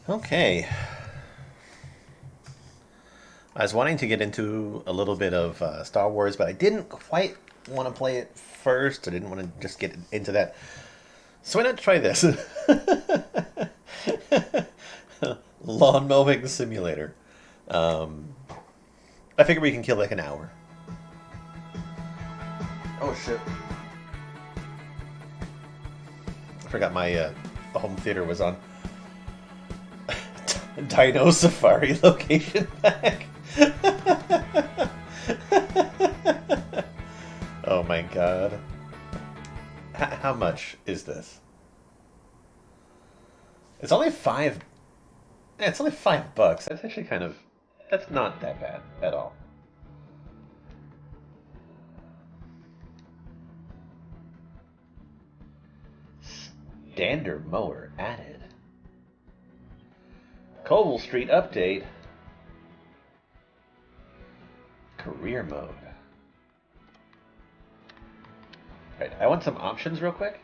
Okay. I was wanting to get into a little bit of Star Wars, but I didn't quite want to play it first. I didn't want to just get into that. So why not try this? Lawn mowing simulator. Um, I figure we can kill like an hour. Oh shit! I forgot my home theater was on. Dino Safari location back. Oh my god. How much is this? It's only five. Yeah, it's only $5. That's actually kind of. That's not that bad at all. Standard mower added. Cobble Street update. Career mode. Right, I want some options real quick.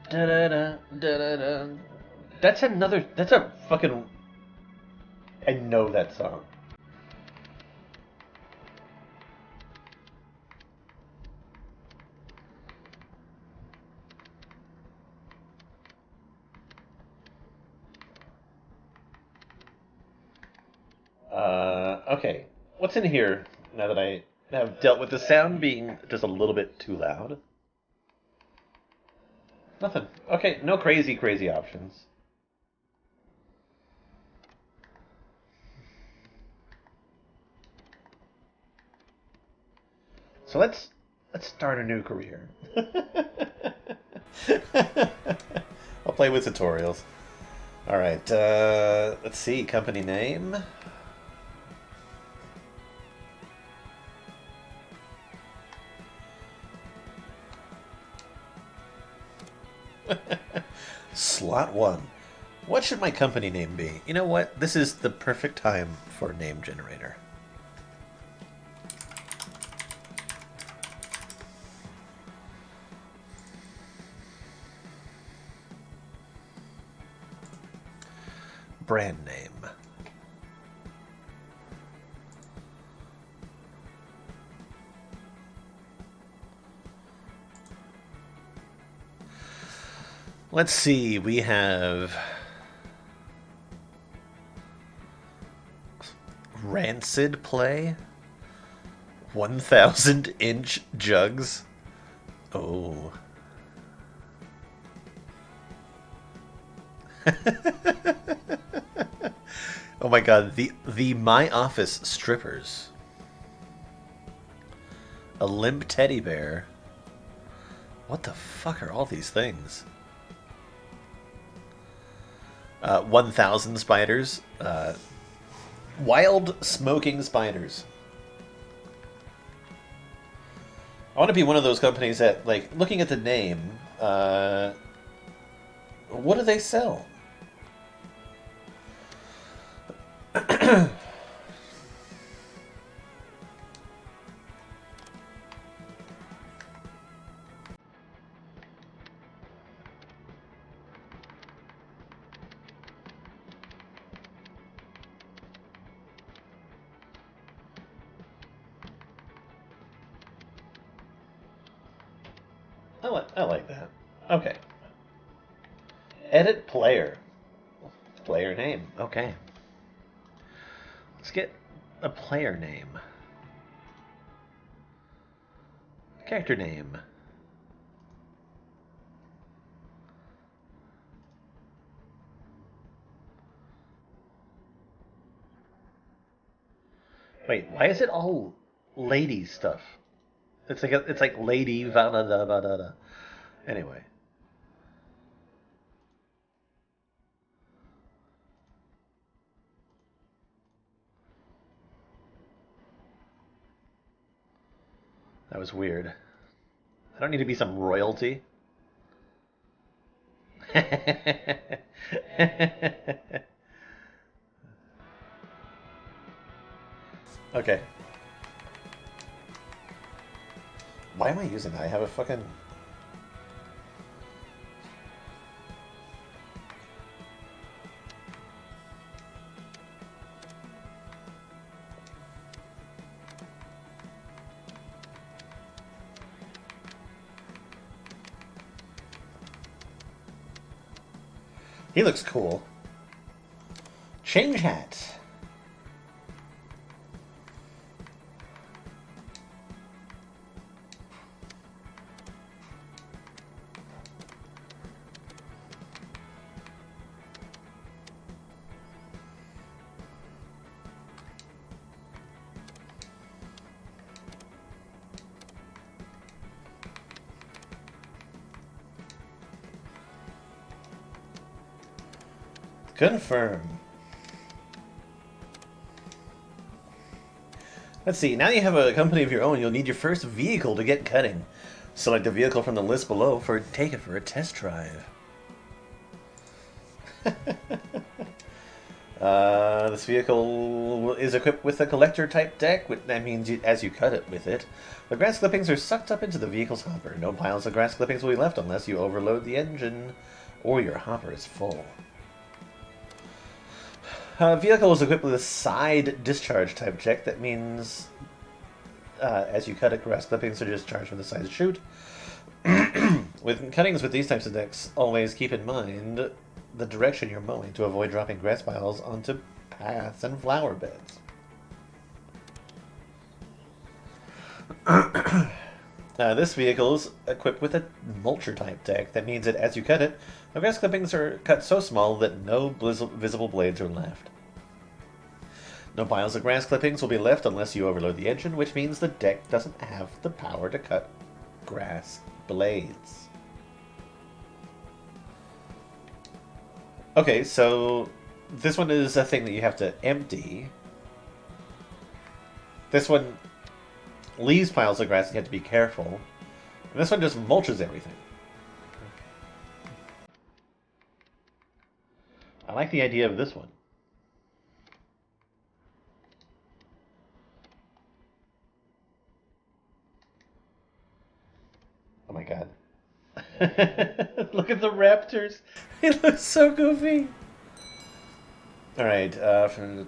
Da da da da da da. That's another. That's a fucking. I know that song. Okay. What's in here now that I have dealt with the sound being just a little bit too loud? Nothing. Okay, no crazy, crazy options. So let's start a new career. I'll play with tutorials. All right. Let's see. Company name. Slot 1. What should my company name be? You know what? This is the perfect time for a name generator. Brand name. Let's see. We have Rancid Play. 1,000-inch jugs. Oh. Oh my god, the My Office strippers. A limp teddy bear. What the fuck are all these things? 1,000 spiders. Wild smoking spiders. I want to be one of those companies that, like, looking at the name, what do they sell? I like that. Okay. Edit player. Player name. Okay. Let's get a player name. Character name. Wait, why is it all lady stuff? It's like Lady va da da da da da. Anyway, that was weird. I don't need to be some royalty. Okay. Why am I using that? I have a fucking... He looks cool. Change hat. Confirm. Let's see, now you have a company of your own, you'll need your first vehicle to get cutting. Select a vehicle from the list below for take it for a test drive. This vehicle is equipped with a collector type deck, which that means as you cut it with it, the grass clippings are sucked up into the vehicle's hopper. No piles of grass clippings will be left unless you overload the engine or your hopper is full. Vehicle is equipped with a side discharge type check. That means as you cut it, grass clippings are discharged from the side chute. With cuttings with these types of decks, always keep in mind the direction you're mowing to avoid dropping grass piles onto paths and flower beds. This vehicle is equipped with a mulcher type deck. That means that as you cut it, the grass clippings are cut so small that no visible blades are left. No piles of grass clippings will be left unless you overload the engine, which means the deck doesn't have the power to cut grass blades. Okay, so this one is a thing that you have to empty. This one leaves piles of grass and you have to be careful. And this one just mulches everything. I like the idea of this one. Oh my god. Look at the raptors. They look so goofy. Alright,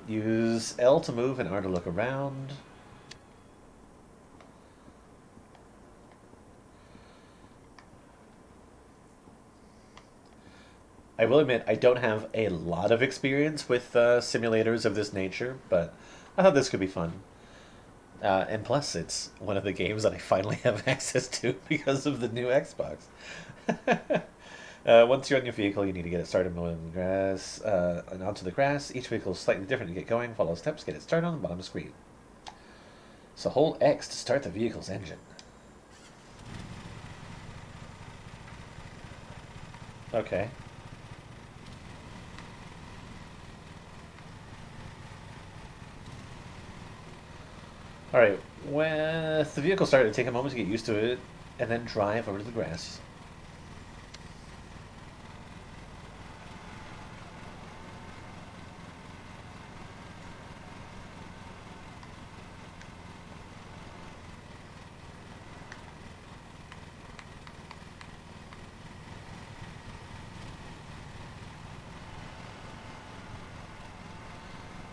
use L to move and R to look around. I will admit, I don't have a lot of experience with simulators of this nature, but I thought this could be fun. And plus, it's one of the games that I finally have access to because of the new Xbox. Once you're on your vehicle, you need to get it started mowing the grass and onto the grass. Each vehicle is slightly different to get going. Follow steps, get it started on the bottom of the screen. So hold X to start the vehicle's engine. Okay. Alright, with the vehicle started, take a moment to get used to it, and then drive over to the grass.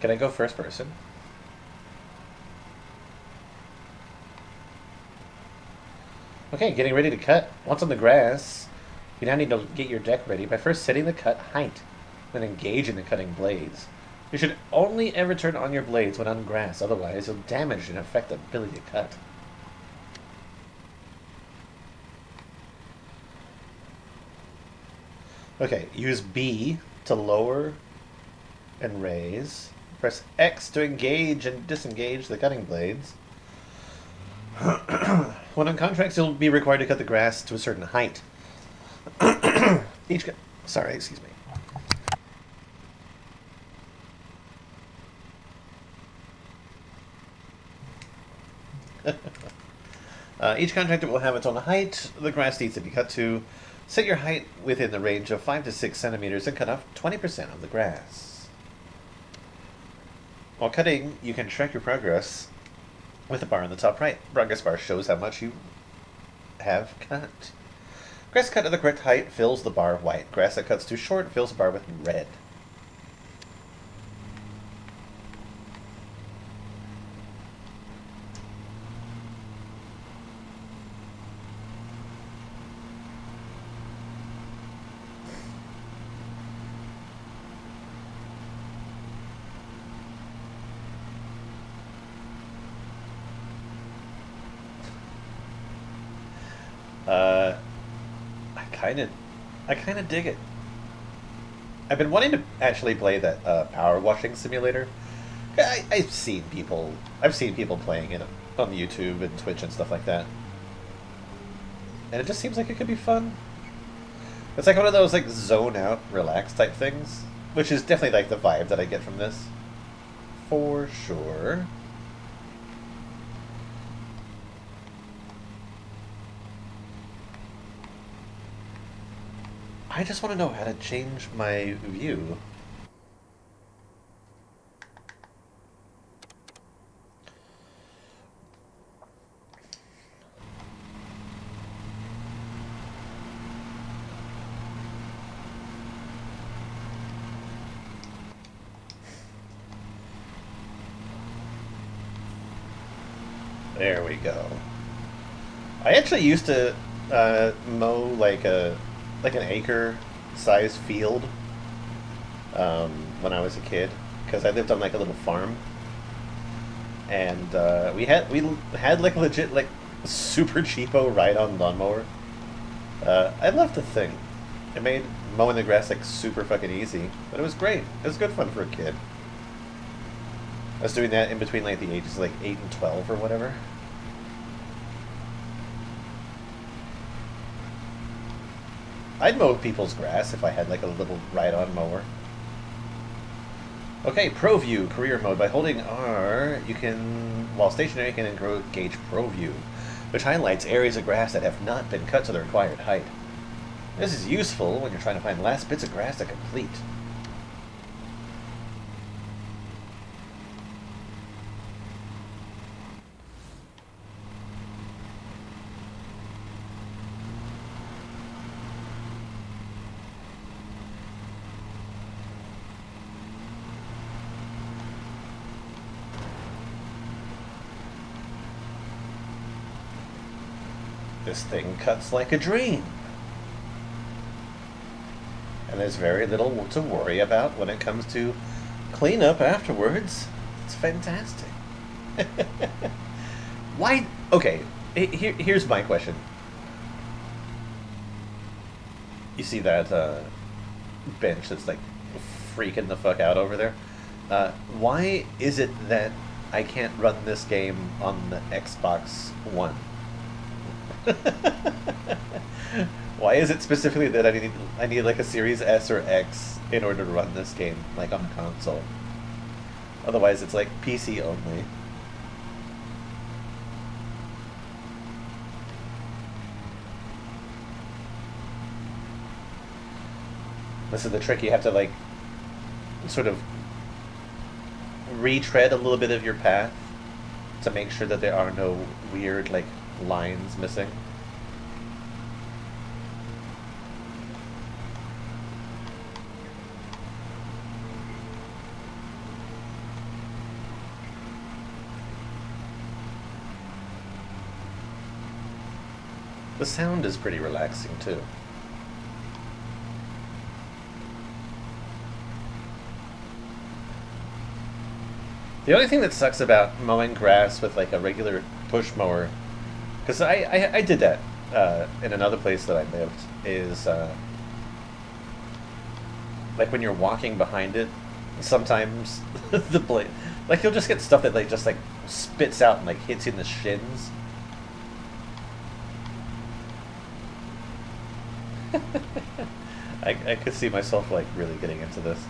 Can I go first person? Okay, getting ready to cut. Once on the grass, you now need to get your deck ready by first setting the cut height, then engage in the cutting blades. You should only ever turn on your blades when on grass, otherwise you'll damage and affect the ability to cut. Okay, use B to lower and raise. Press X to engage and disengage the cutting blades. When on contracts, you'll be required to cut the grass to a certain height. Sorry, excuse me. Each contractor will have its own height the grass needs to be cut to. Set your height within the range of 5 to 6 centimeters and cut off 20% of the grass. While cutting, you can track your progress with the bar on the top right. Progress bar shows how much you have cut. Grass cut at the correct height fills the bar white. Grass that cuts too short fills the bar with red. I kind of dig it. I've been wanting to actually play that power washing simulator. I've seen people playing it on YouTube and Twitch and stuff like that, and it just seems like it could be fun. It's like one of those like zone out, relax type things, which is definitely like the vibe that I get from this, for sure. I just want to know how to change my view. There we go. I actually used to mow like an acre size field when I was a kid, because I lived on like a little farm, and we had like a legit like super cheapo ride-on lawnmower. I loved the thing. It made mowing the grass like super fucking easy, but it was great. It was good fun for a kid. I was doing that in between like the ages of like 8 and 12 or whatever. I'd mow people's grass if I had like a little ride-on mower. Okay, Pro View, career mode. By holding R, you can, while stationary, you can engage Pro View, which highlights areas of grass that have not been cut to the required height. This is useful when you're trying to find last bits of grass to complete. This thing cuts like a dream. And there's very little to worry about when it comes to cleanup afterwards. It's fantastic. Why? Okay, here's my question. You see that bench that's like freaking the fuck out over there? Why is it that I can't run this game on the Xbox One? Why is it specifically that I need like a Series S or X in order to run this game like on a console? Otherwise, it's like PC only. This is the trick. You have to like sort of retread a little bit of your path to make sure that there are no weird like lines missing. The sound is pretty relaxing too. The only thing that sucks about mowing grass with like a regular push mower, because I did that in another place that I lived, is like when you're walking behind it, sometimes the blade, like you'll just get stuff that like just like spits out and like hits you in the shins. I could see myself like really getting into this.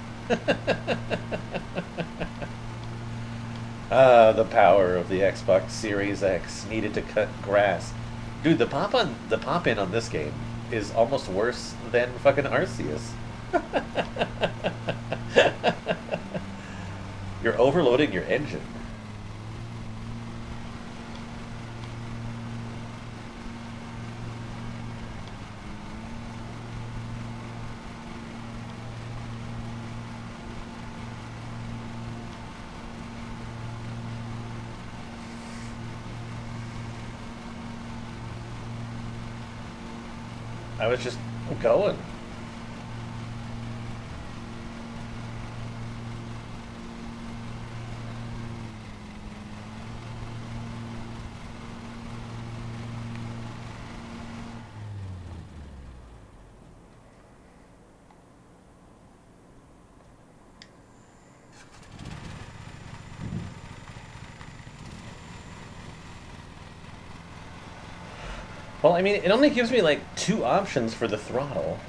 The power of the Xbox Series X needed to cut grass. Dude, the pop in on this game is almost worse than fucking Arceus. You're overloading your engine. I was just going. Well, I mean, it only gives me like two options for the throttle.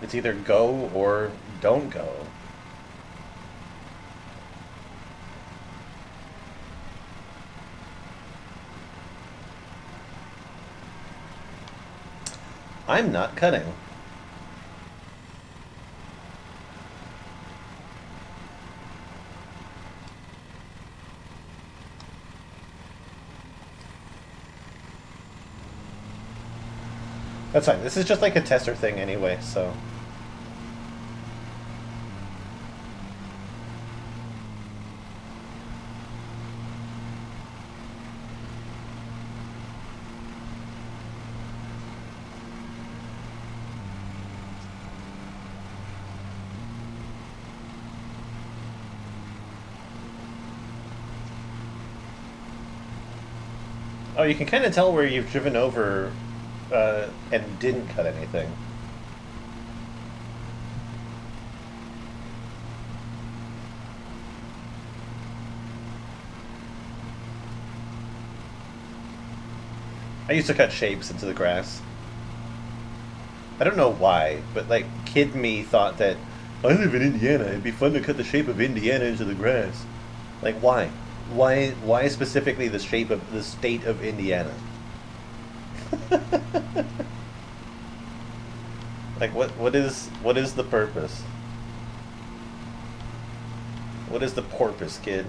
It's either go or don't go. I'm not cutting. That's fine. This is just like a tester thing anyway, so. Oh, you can kind of tell where you've driven over and didn't cut anything. I used to cut shapes into the grass. I don't know why, but like kid me thought that I live in Indiana. It'd be fun to cut the shape of Indiana into the grass. Like why? Why specifically the shape of the state of Indiana? Like what is the purpose? What is the porpoise, kid?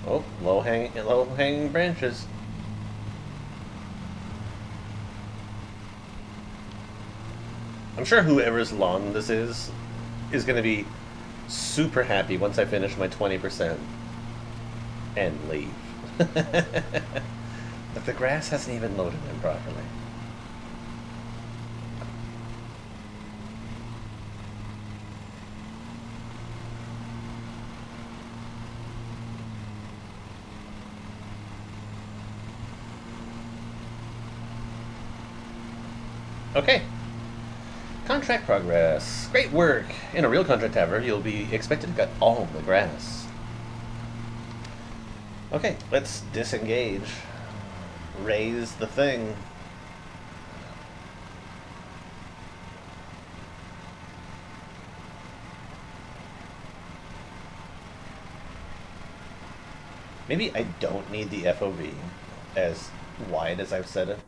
Oh, low hanging branches. I'm sure whoever's lawn this is going to be super happy once I finish my 20% and leave. But the grass hasn't even loaded in properly. Okay. Contract progress. Great work. In a real contract, however, you'll be expected to cut all the grass. Okay, let's disengage. Raise the thing. Maybe I don't need the FOV as wide as I've said it.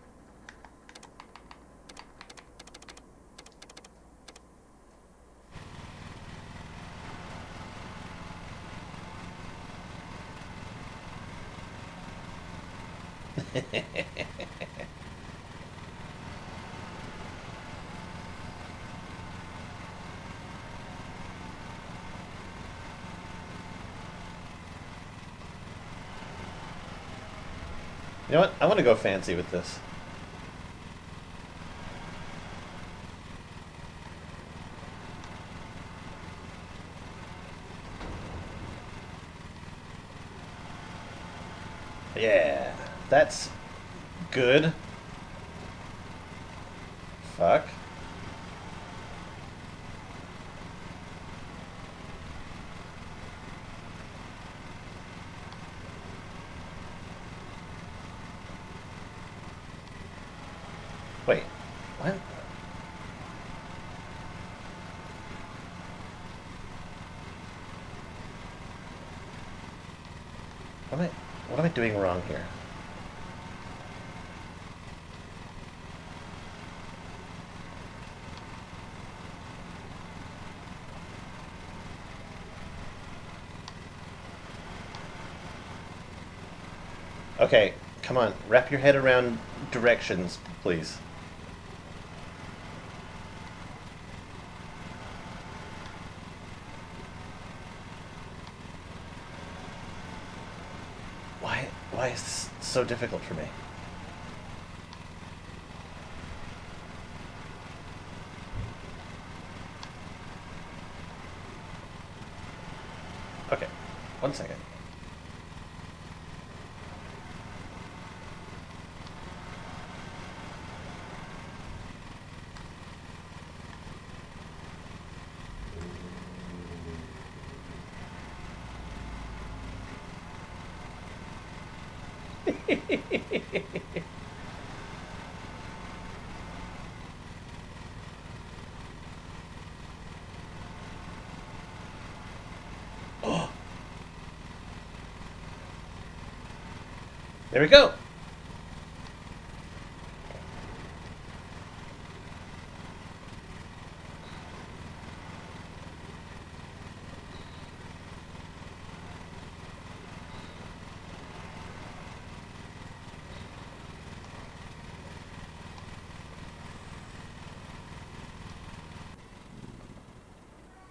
You know what? I want to go fancy with this. Yeah, that's good. Fuck. Wait, what? What am I doing wrong here? Okay, come on, wrap your head around directions, please. Why is this so difficult for me? Okay, 1 second. There we go.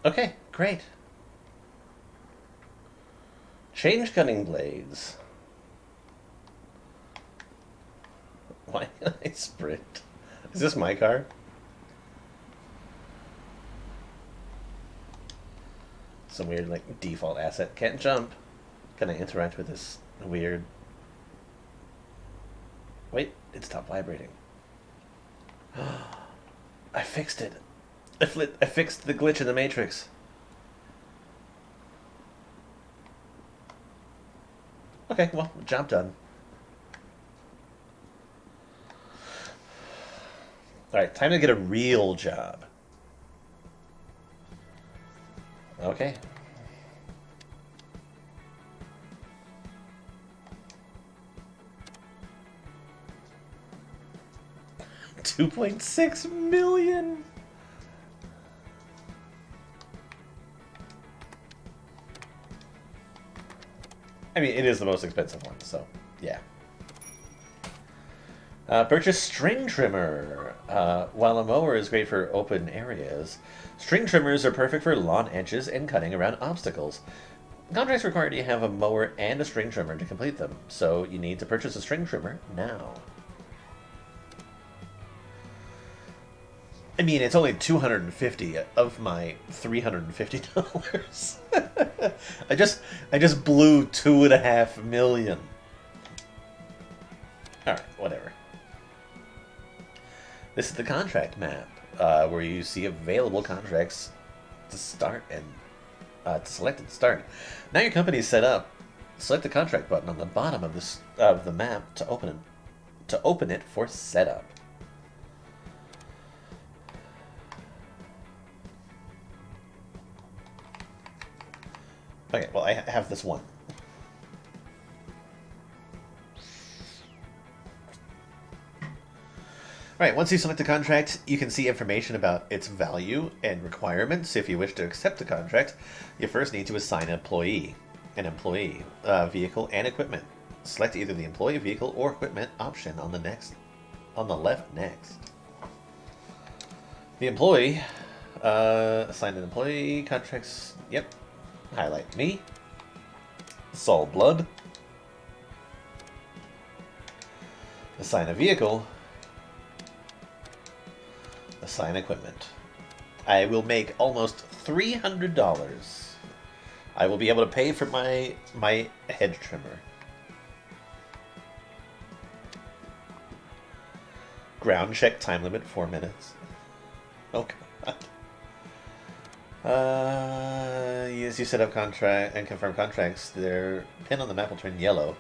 Okay, great. Change cutting blades. Why can I sprint? Is this my car? Some weird, like, default asset. Can't jump. Can I interact with this weird... Wait, it stopped vibrating. I fixed it. I fixed the glitch in the Matrix. Okay, well, job done. Alright, time to get a real job. Okay. $2.6 million. I mean, it is the most expensive one, so yeah. Purchase string trimmer. While a mower is great for open areas, string trimmers are perfect for lawn edges and cutting around obstacles. Contracts require you to have a mower and a string trimmer to complete them, so you need to purchase a string trimmer now. I mean, it's only $250 of my $350. I just blew $2.5 million. All right, whatever. This is the contract map, where you see available contracts to start and to select and start. Now your company is set up. Select the contract button on the bottom of the map to open it for setup. Okay, well, I have this one. Alright, once you select the contract, you can see information about its value and requirements. If you wish to accept the contract, you first need to assign an employee, vehicle, and equipment. Select either the employee, vehicle, or equipment option on the left next. The employee, assign an employee, contracts, yep. Highlight me. Saul Blood. Assign a vehicle. Assign equipment. I will make almost $300. I will be able to pay for my hedge trimmer. Ground check time limit 4 minutes. Oh god. As you set up contract and confirm contracts, their pin on the map will turn yellow,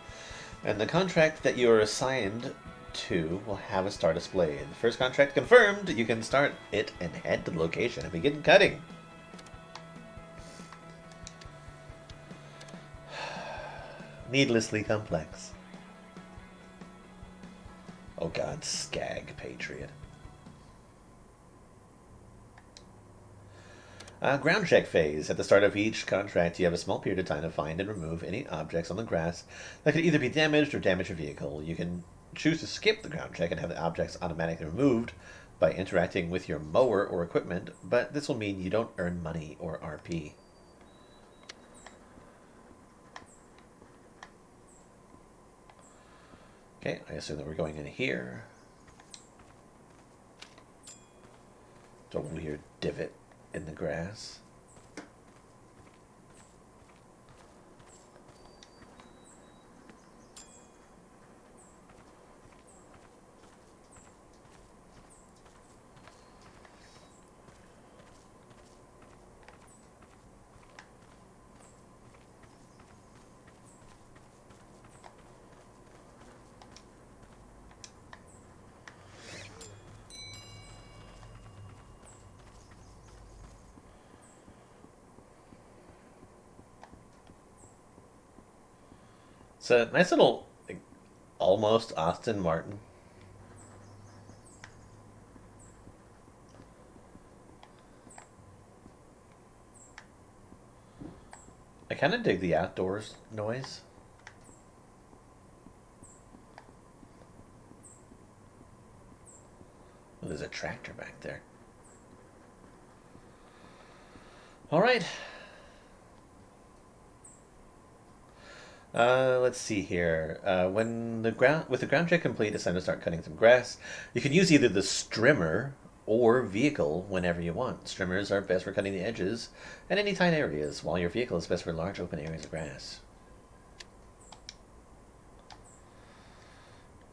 and the contract that you are assigned to will have a star display. The first contract confirmed, you can start it and head to the location and begin cutting. Needlessly complex. Oh god, Skag Patriot. Ground check phase. At the start of each contract, you have a small period of time to find and remove any objects on the grass that could either be damaged or damage your vehicle. You can choose to skip the ground check and have the objects automatically removed by interacting with your mower or equipment, but this will mean you don't earn money or RP. Okay, I assume that we're going in here. It's a weird divot in the grass. It's a nice little, like, almost Aston Martin. I kind of dig the outdoors noise. Oh, there's a tractor back there. All right. Let's see here. With the ground check complete, it's time to start cutting some grass. You can use either the strimmer or vehicle whenever you want. Strimmers are best for cutting the edges and any tight areas, while your vehicle is best for large open areas of grass.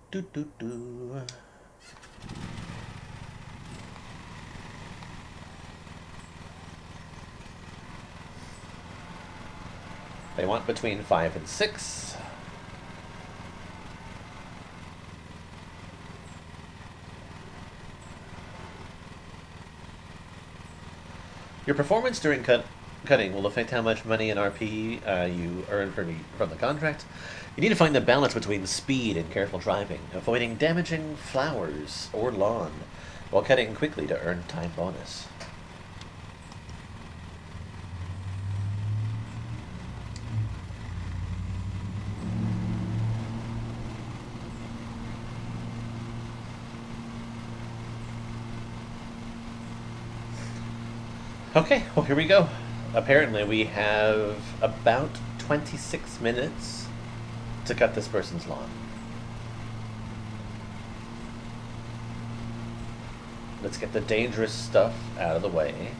Doo doo doo. They want between 5 and 6. Your performance during cutting will affect how much money and RP you earn from the contract. You need to find the balance between speed and careful driving, avoiding damaging flowers or lawn, while cutting quickly to earn time bonus. Okay, well, here we go. Apparently we have about 26 minutes to cut this person's lawn. Let's get the dangerous stuff out of the way.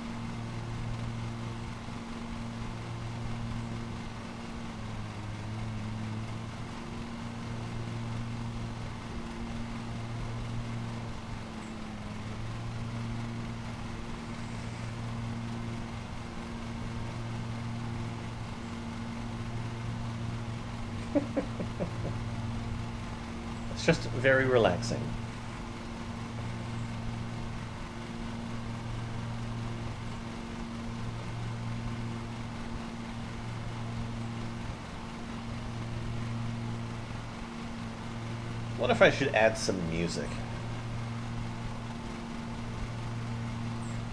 It's just very relaxing. What if I should add some music?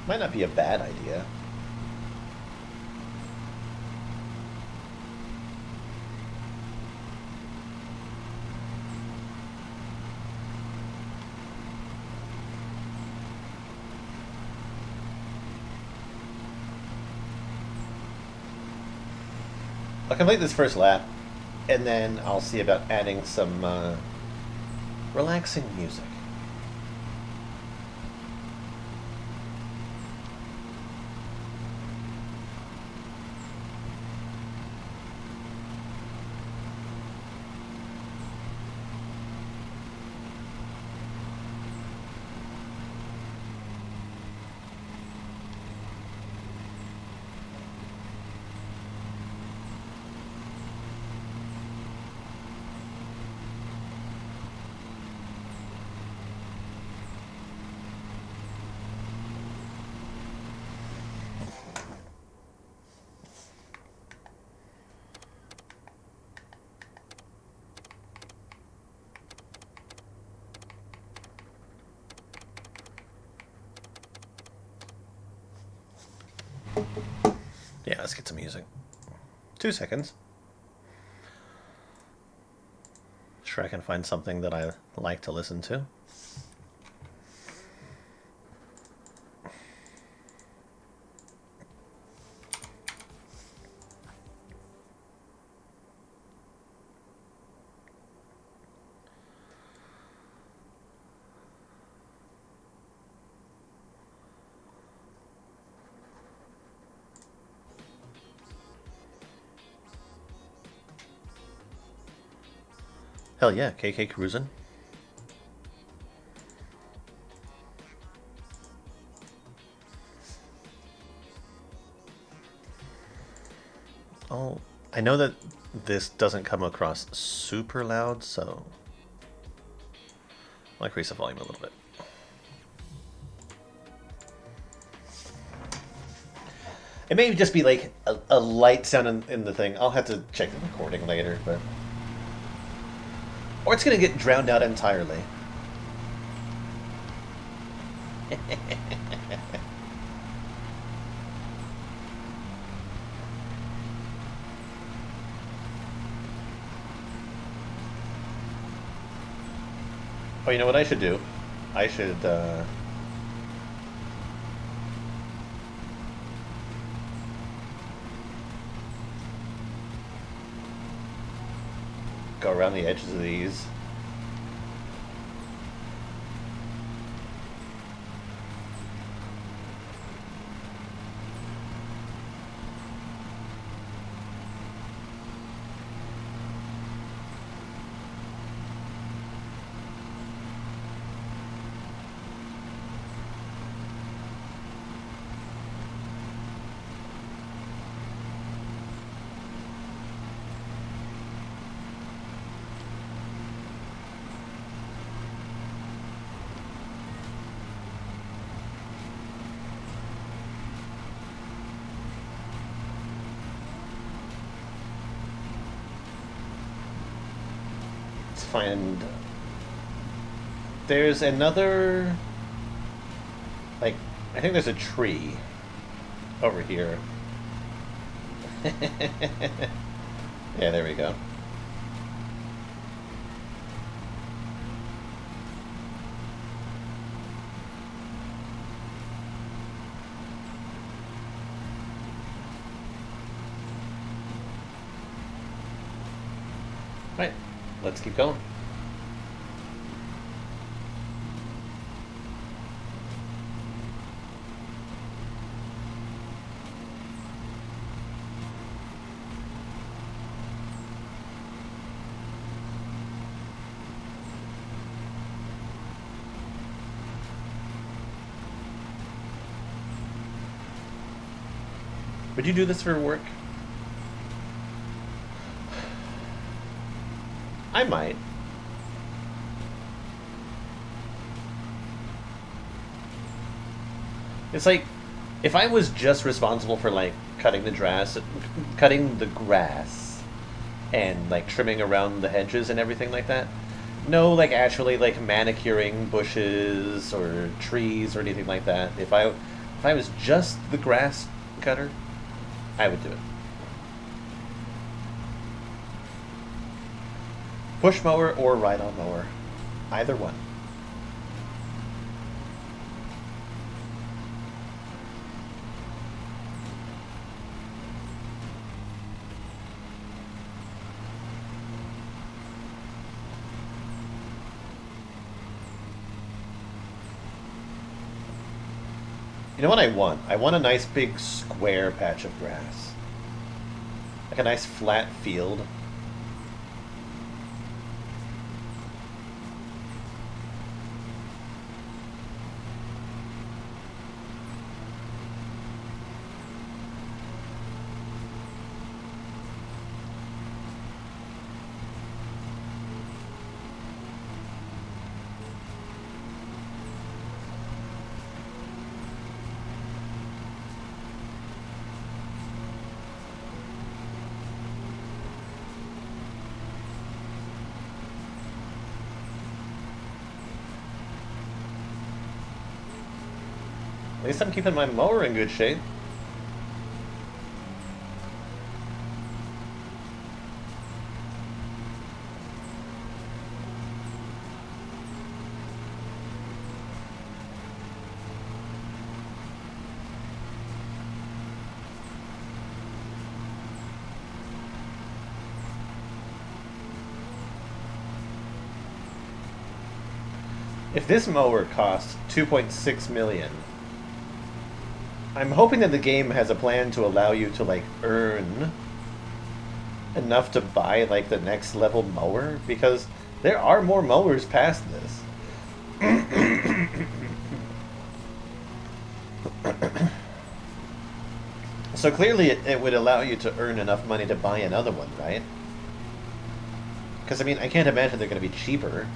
Might not be a bad idea. I'll complete this first lap, and then I'll see about adding some relaxing music. Yeah, let's get some music. 2 seconds. Sure, I can find something that I like to listen to. Hell yeah, KK cruising. Oh, I know that this doesn't come across super loud, so I'll increase the volume a little bit. It may just be like a light sound in the thing. I'll have to check the recording later, but... Or it's going to get drowned out entirely. Oh, you know what I should do? I should, go around the edges of these. Find there's another, like, I think there's a tree over here. Yeah, there we go. Right. Let's keep going. Would you do this for work? I might. It's like, if I was just responsible for, like, cutting the grass, and, like, trimming around the hedges and everything like that, no, like, actually, like, manicuring bushes or trees or anything like that. If I was just the grass cutter, I would do it. Push mower or ride-on mower. Either one. You know what I want? I want a nice big square patch of grass. Like a nice flat field. At least I'm keeping my mower in good shape. If this mower costs 2.6 million, I'm hoping that the game has a plan to allow you to like earn enough to buy like the next level mower, because there are more mowers past this. So clearly it would allow you to earn enough money to buy another one, right? Because I mean, I can't imagine they're going to be cheaper.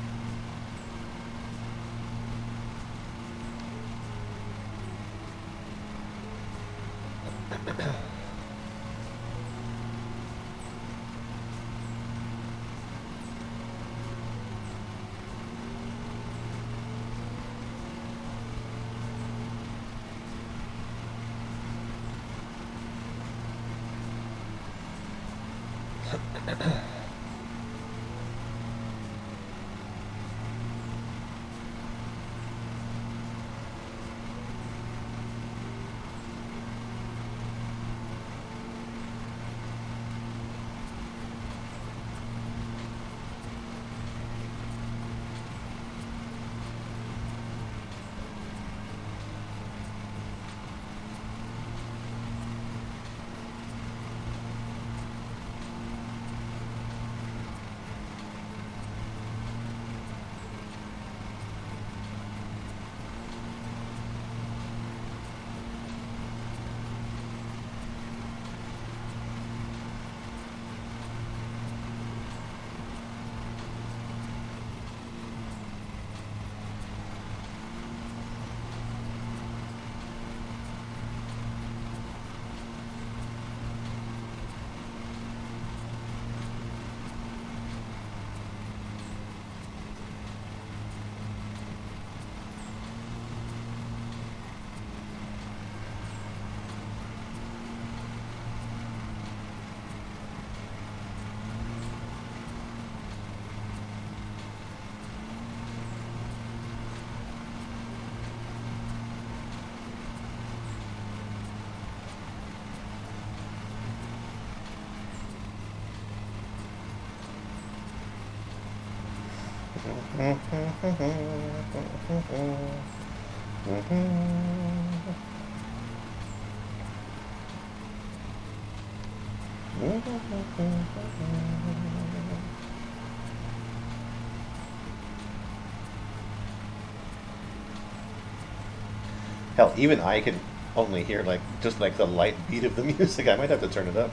Hell, even I can only hear like just like the light beat of the music. I might have to turn it up.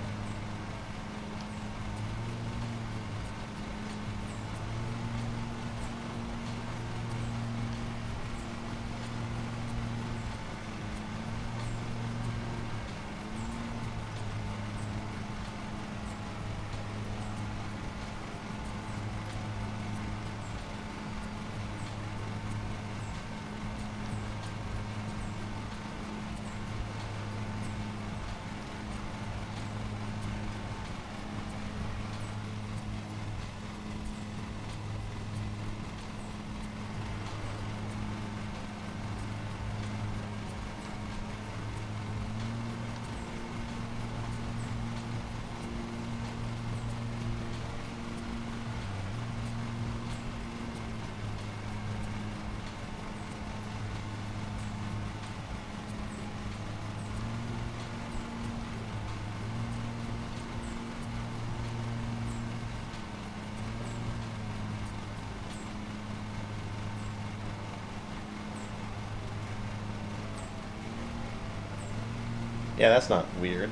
Yeah, that's not weird.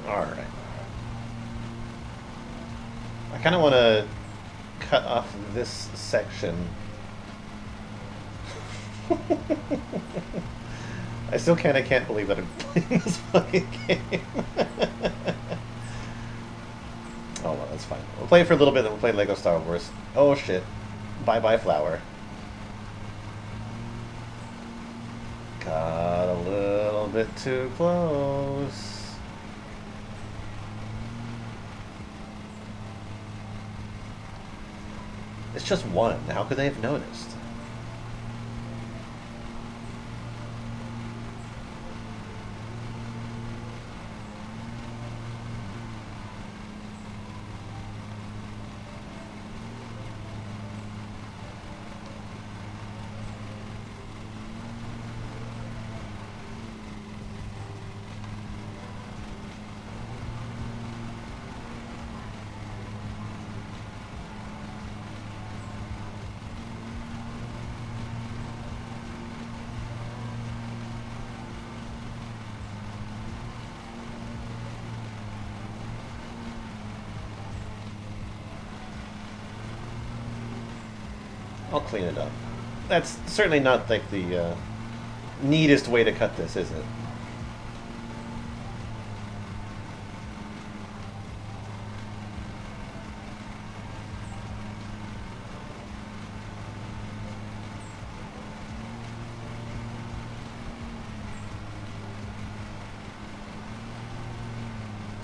Alright. I kind of want to cut off this section. I still kind of can't believe that I'm playing this fucking game. hold on, that's fine. We'll play for a little bit, then we'll play Lego Star Wars. Oh shit. Bye-bye flower. Got a little bit too close. It's just one. How could they have noticed? I'll clean it up. That's certainly not like the neatest way to cut this, is it?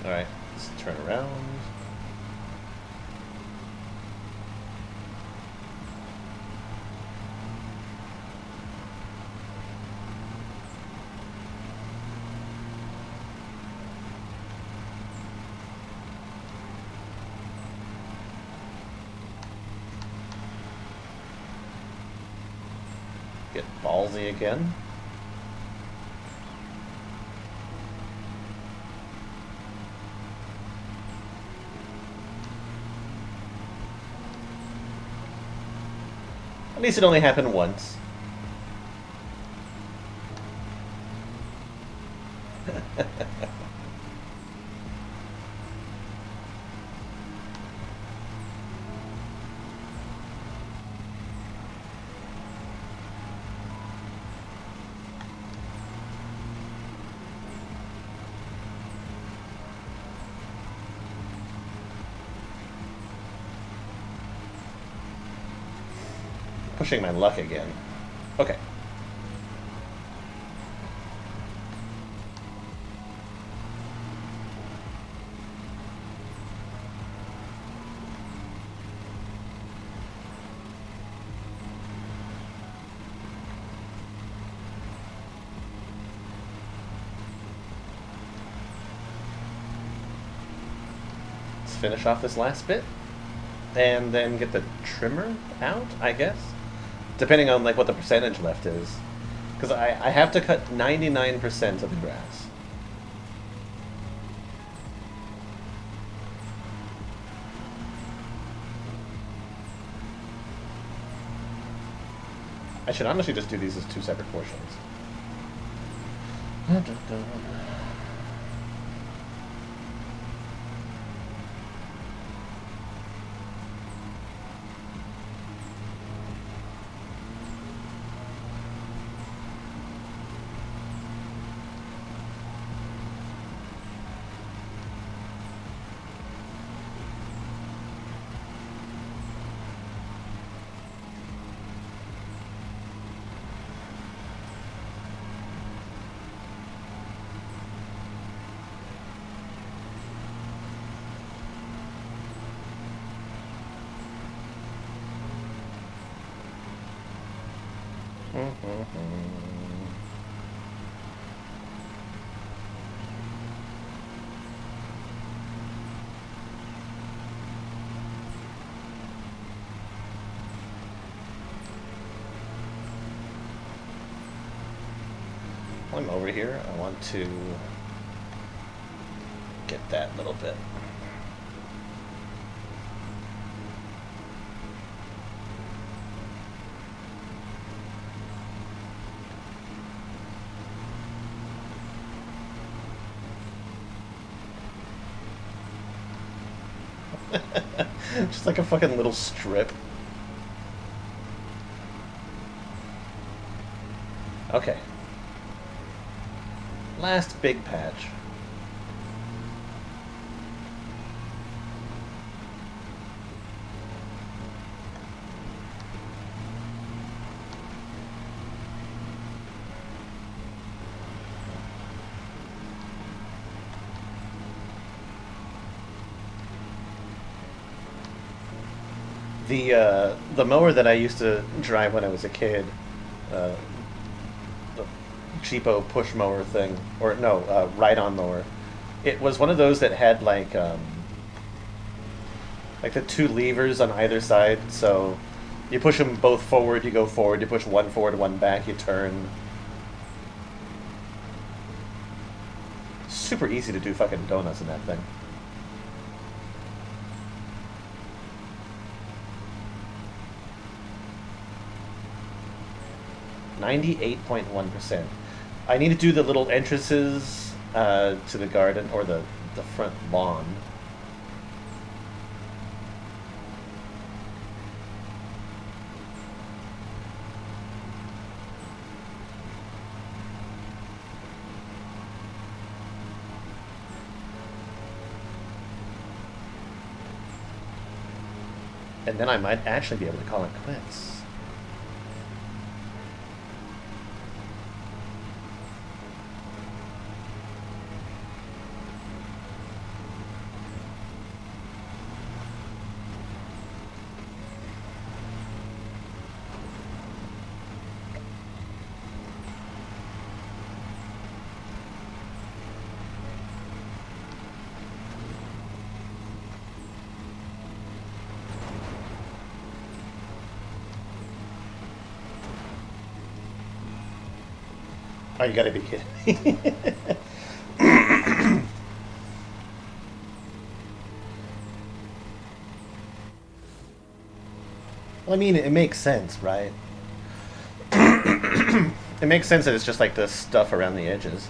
Alright, let's turn around. Get ballsy again. At least it only happened once. Pushing my luck again. Okay. Let's finish off this last bit and then get the trimmer out, I guess. Depending on like what the percentage left is. Because I have to cut 99% of the grass. I should honestly just do these as two separate portions. While I'm over here, I want to get that little bit. Just like a fucking little strip. Okay. Last big patch. The mower that I used to drive when I was a kid, uh, the cheapo push mower thing, or no, ride-on mower. It was one of those that had like the two levers on either side. So you push them both forward, you go forward. You push one forward, one back, you turn. Super easy to do fucking donuts in that thing. %98.1%. I need to do the little entrances to the garden or the front lawn. And then I might actually be able to call it quits. Oh, you gotta be kidding. Well, I mean, it makes sense, right? It makes sense that it's just like the stuff around the edges.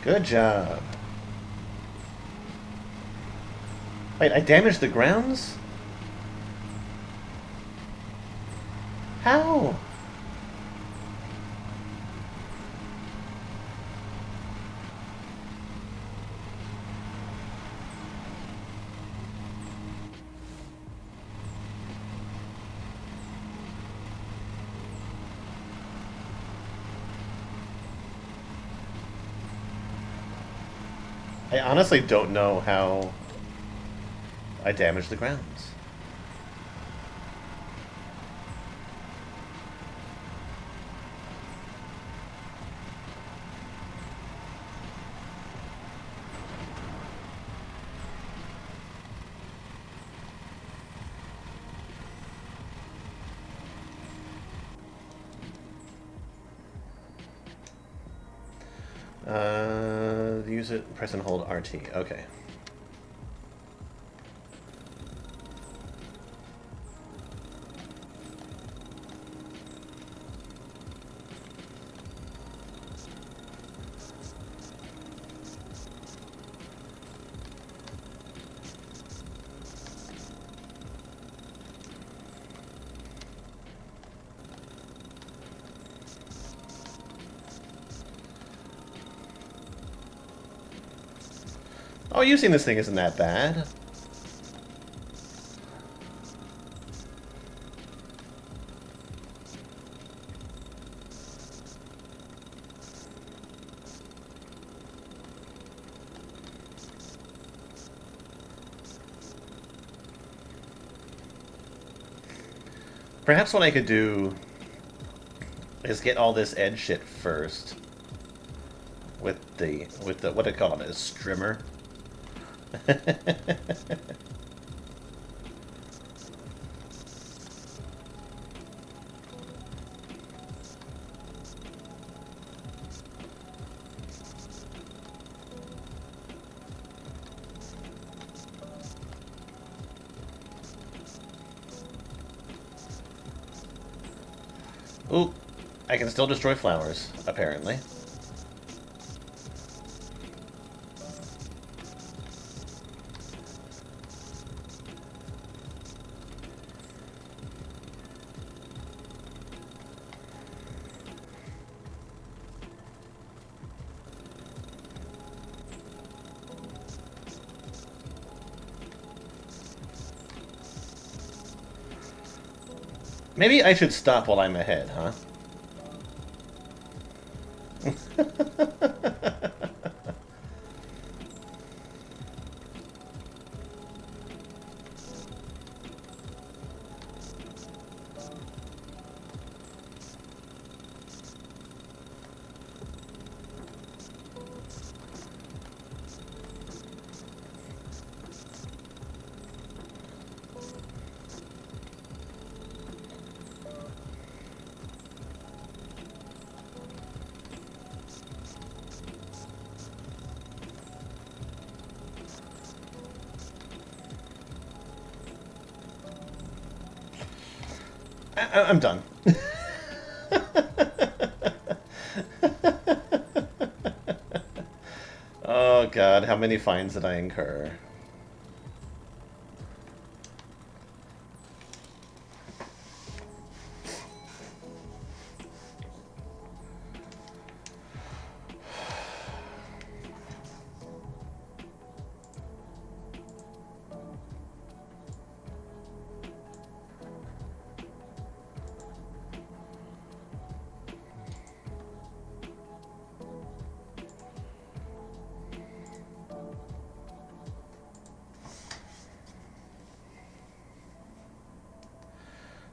Good job. Wait, I damaged the grounds? How? I honestly don't know how I damaged the grounds. Use it, press and hold RT. Okay. Oh, using this thing isn't that bad. Perhaps what I could do is get all this edge shit first with the what do they call it, a strimmer. Ooh, I can still destroy flowers, apparently. Maybe I should stop while I'm ahead, huh? I'm done. Oh god, how many fines did I incur?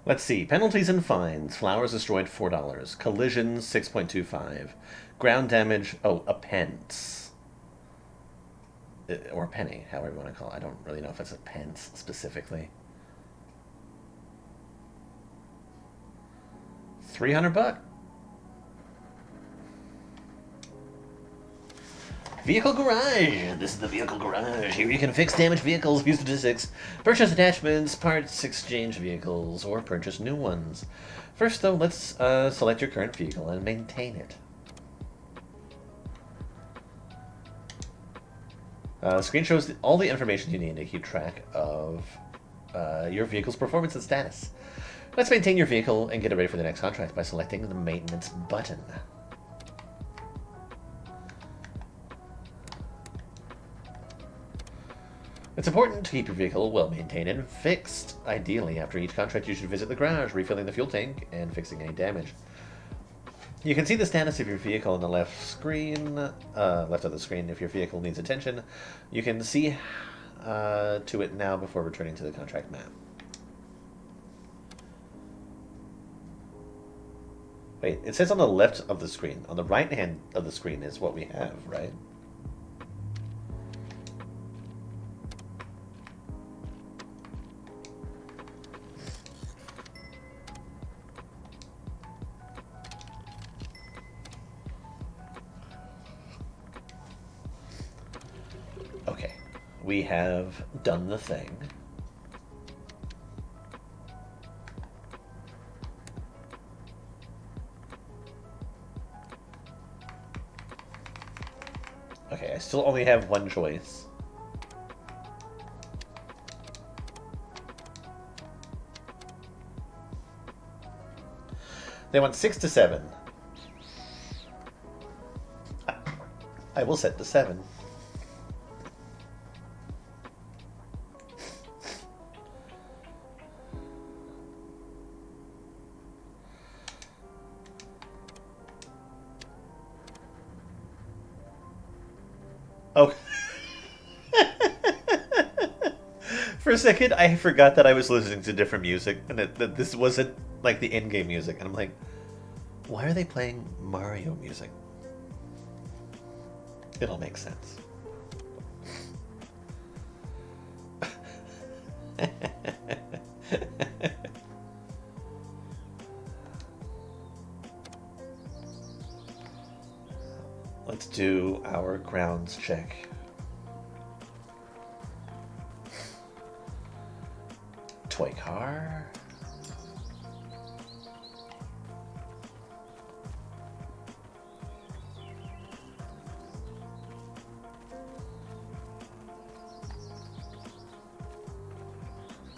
Let's see. Penalties and fines. Flowers destroyed, $4. Collisions, 6.25. Ground damage, oh, a pence. Or a penny, however you want to call it. I don't really know if it's a pence specifically. 300 bucks. Vehicle Garage. This is the Vehicle Garage. Here you can fix damaged vehicles, view statistics, purchase attachments, parts, exchange vehicles, or purchase new ones. First, though, let's select your current vehicle and maintain it. The screen shows all the information you need to keep track of your vehicle's performance and status. Let's maintain your vehicle and get it ready for the next contract by selecting the Maintenance button. It's important to keep your vehicle well maintained and fixed. Ideally, after each contract, you should visit the garage, refilling the fuel tank and fixing any damage. You can see the status of your vehicle on the left screen, left of the screen. If your vehicle needs attention, you can see to it now before returning to the contract map. Wait, it says on the left of the screen. On the right hand of the screen is what we have, right? Okay, we have done the thing. Okay, I still only have one choice. They want 6 to 7. I will set to 7. Oh. For a second, I forgot that I was listening to different music, and that this wasn't like the in-game music. And I'm like, why are they playing Mario music? It'll make sense. Let's do our grounds check. Toy car.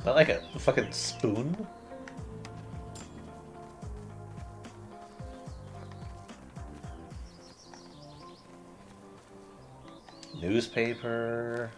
Not like a fucking spoon. Newspaper.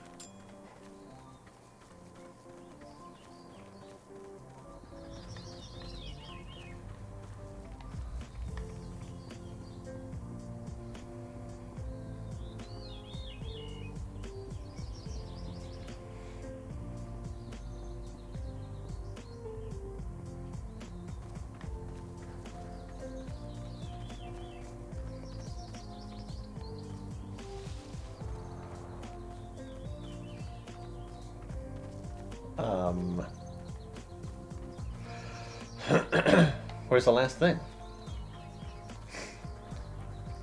Where's the last thing?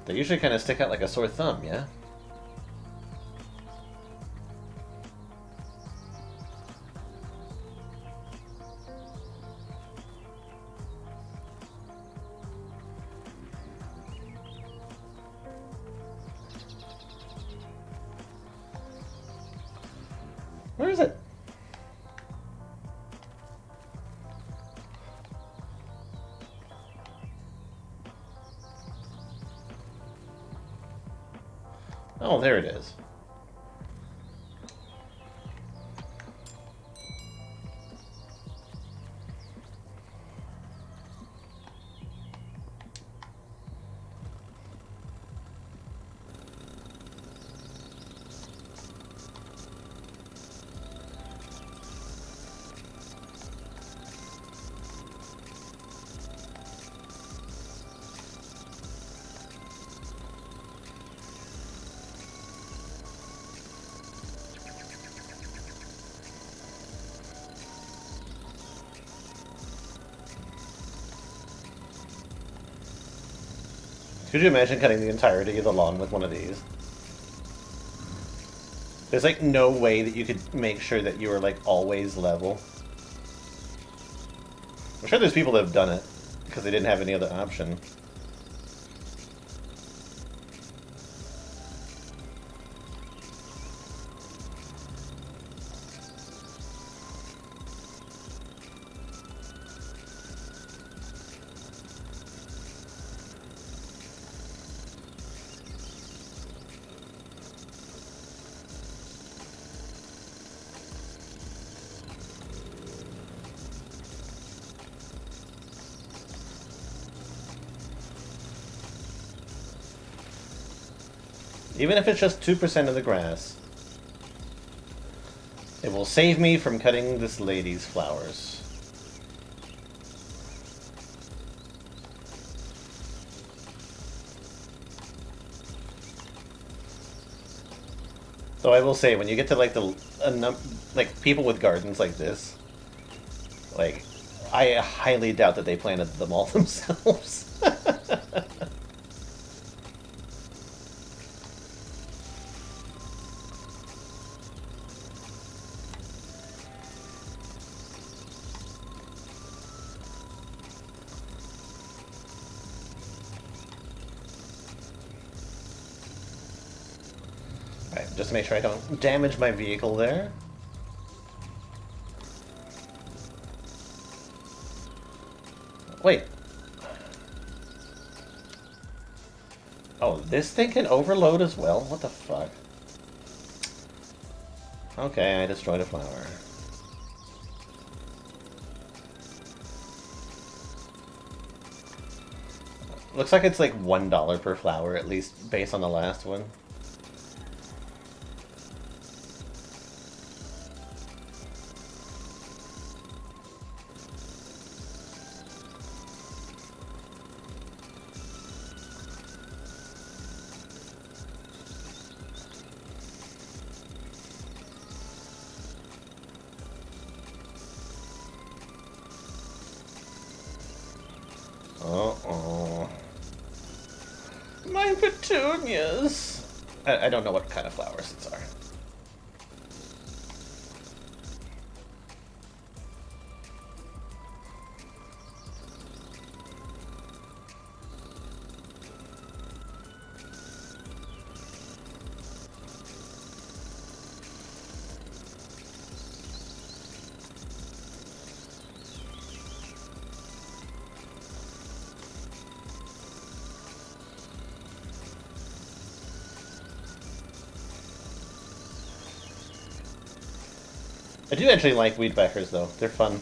They usually kind of stick out like a sore thumb, yeah? Where is it? Oh, there it is. Could you imagine cutting the entirety of the lawn with one of these? There's like no way that you could make sure that you were like always level. I'm sure there's people that have done it because they didn't have any other option. Even if it's just 2% of the grass, it will save me from cutting this lady's flowers. Though I will say, when you get to like like people with gardens like this, like I highly doubt that they planted them all themselves. Just to make sure I don't damage my vehicle there. Wait. Oh, this thing can overload as well? What the fuck? Okay, I destroyed a flower. Looks like it's like $1 per flower, at least based on the last one. Uh-oh. My petunias! I don't know what kind of flowers these are. I do actually like weed whackers, though. They're fun.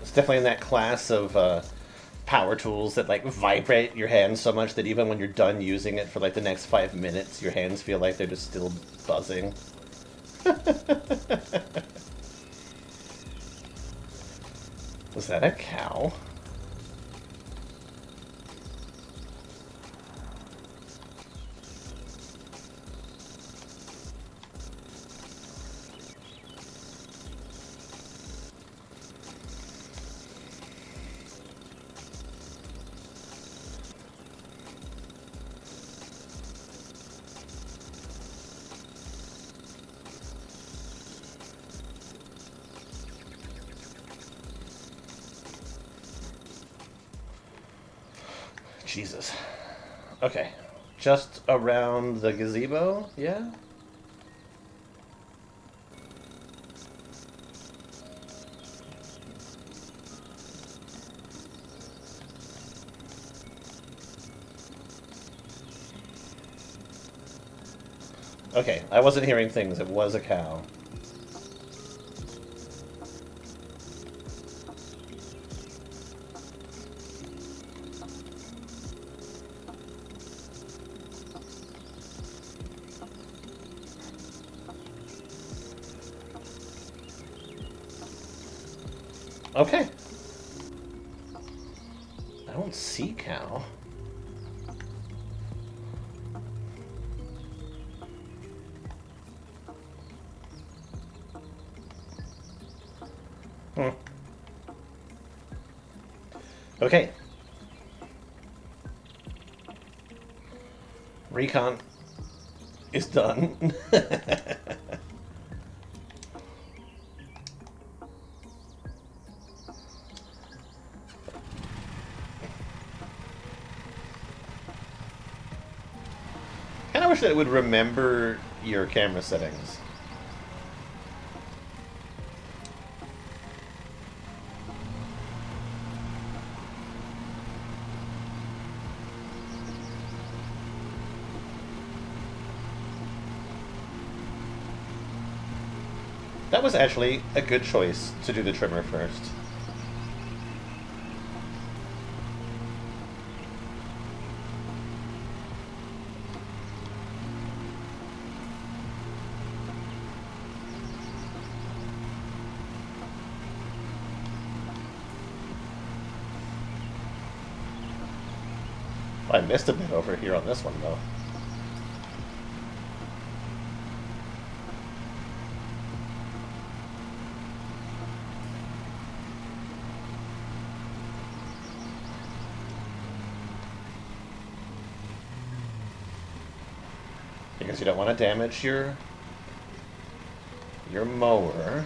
It's definitely in that class of power tools that like vibrate your hands so much that even when you're done using it for like the next 5 minutes, your hands feel like they're just still buzzing. Was that a cow? Jesus. Okay. Just around the gazebo, yeah? Okay, I wasn't hearing things. It was a cow. Okay. I don't see cow. Hmm. Okay. Recon is done. Kind of wish that it would remember your camera settings. That was actually a good choice to do the trimmer first. I missed a bit over here on this one, though. Because you don't want to damage your mower.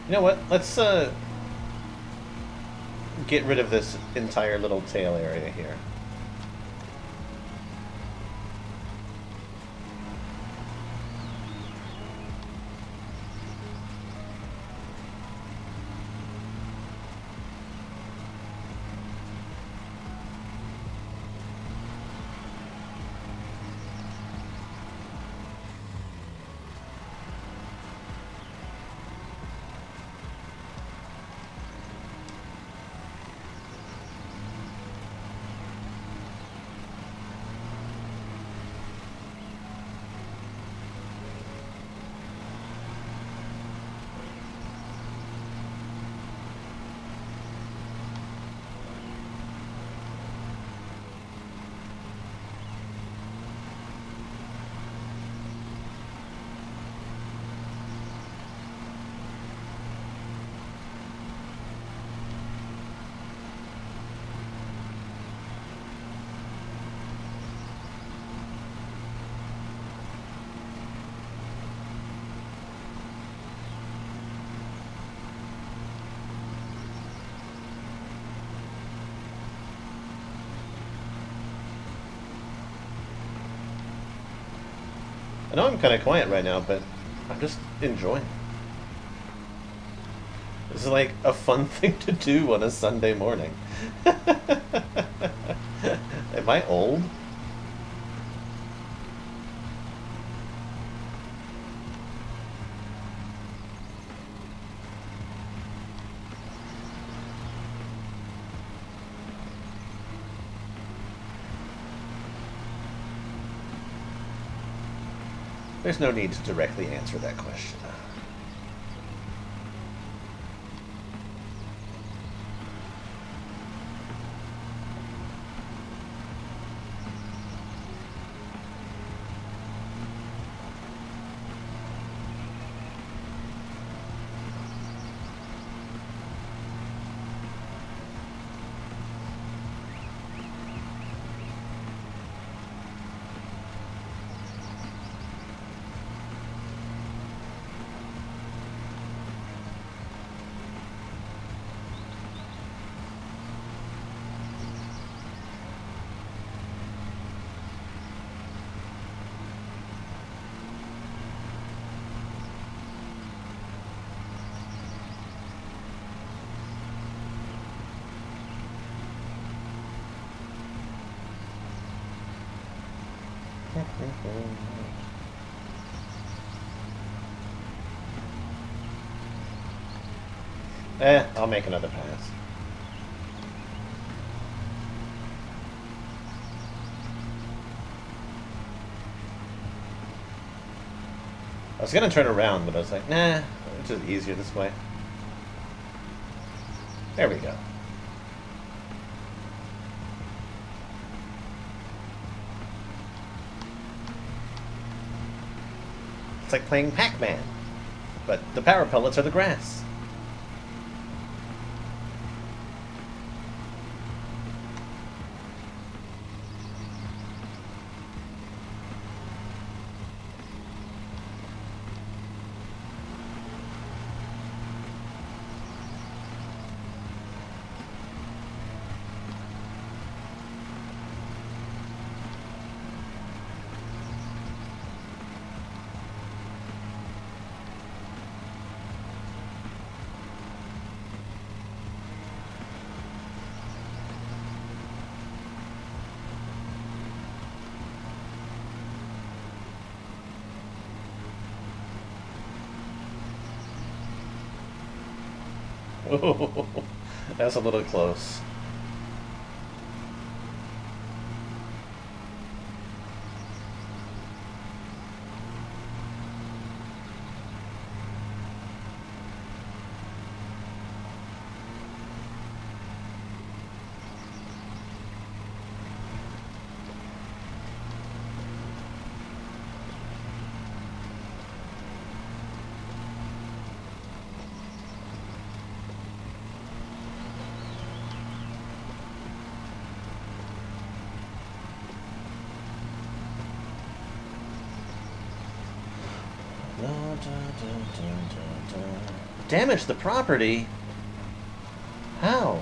You know what? Let's get rid of this entire little tail area here. I know I'm kind of quiet right now, but I'm just enjoying it. This is like a fun thing to do on a Sunday morning. Am I old? There's no need to directly answer that question. I'll make another pass. I was gonna turn around, but I was like, nah, it's just easier this way. There we go. It's like playing Pac-Man, but the power pellets are the grass. Oh, that's a little close. Damage the property? How?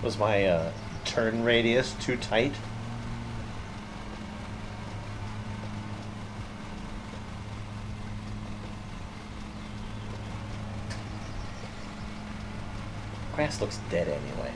Was my turn radius too tight? Grass looks dead anyway.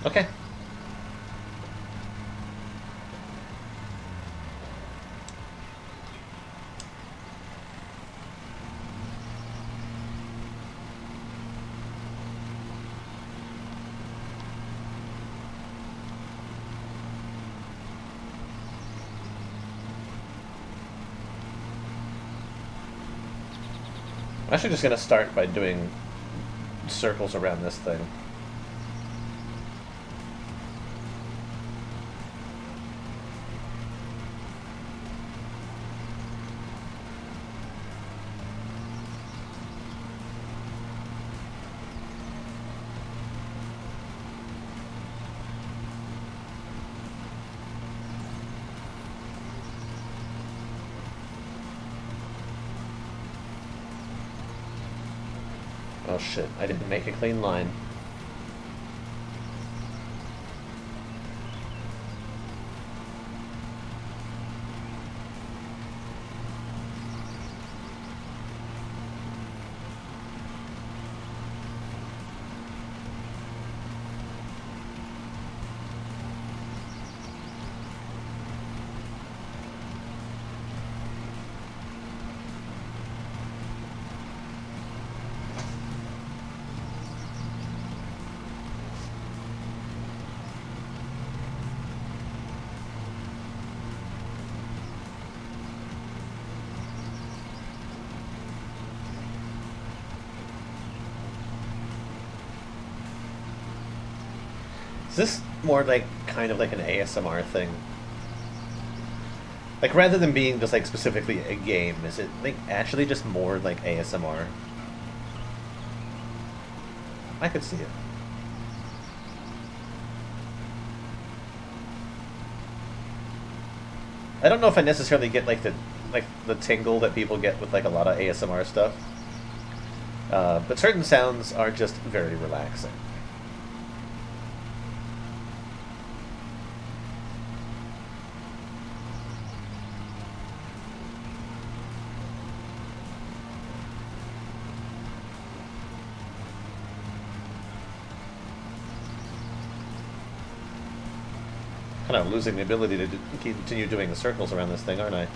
Okay. I'm actually just going to start by doing circles around this thing. Oh shit, I didn't make a clean line. Is this more like kind of like an ASMR thing? Like rather than being just like specifically a game, is it like actually just more like ASMR? I could see it. I don't know if I necessarily get like the tingle that people get with like a lot of ASMR stuff, but certain sounds are just very relaxing. Kind of losing the ability to continue doing the circles around this thing, aren't I?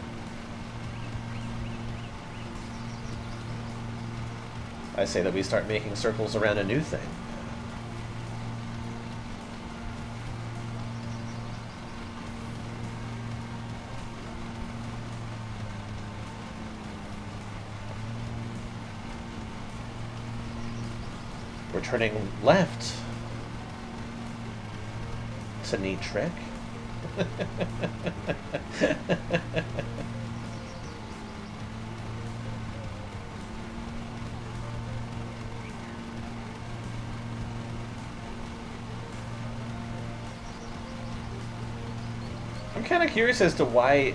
I say that we start making circles around a new thing. We're turning left. It's a neat trick. I'm kind of curious as to why.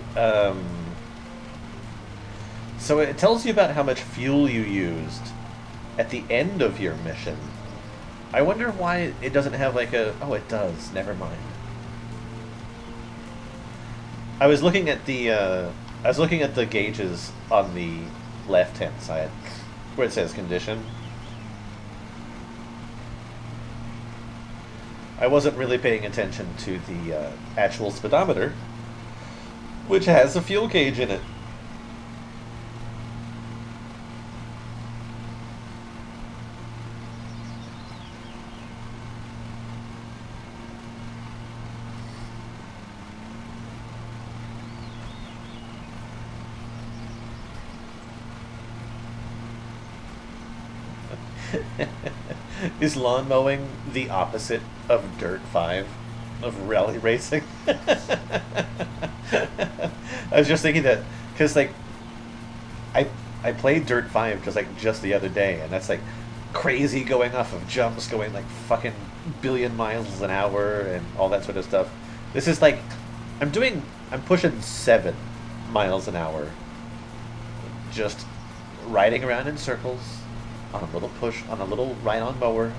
So it tells you about how much fuel you used at the end of your mission. I wonder why it doesn't have like a... Oh, it does. Never mind. I was looking at the gauges on the left-hand side, where it says condition. I wasn't really paying attention to the actual speedometer, which has a fuel gauge in it. Is lawn mowing the opposite of Dirt 5? Of rally racing? I was just thinking that, because, like, I played Dirt 5 just the other day, and that's, like, crazy going off of jumps, going, like, fucking billion miles an hour, and all that sort of stuff. This is, like, I'm pushing 7 miles an hour. Just riding around in circles. On a little ride-on mower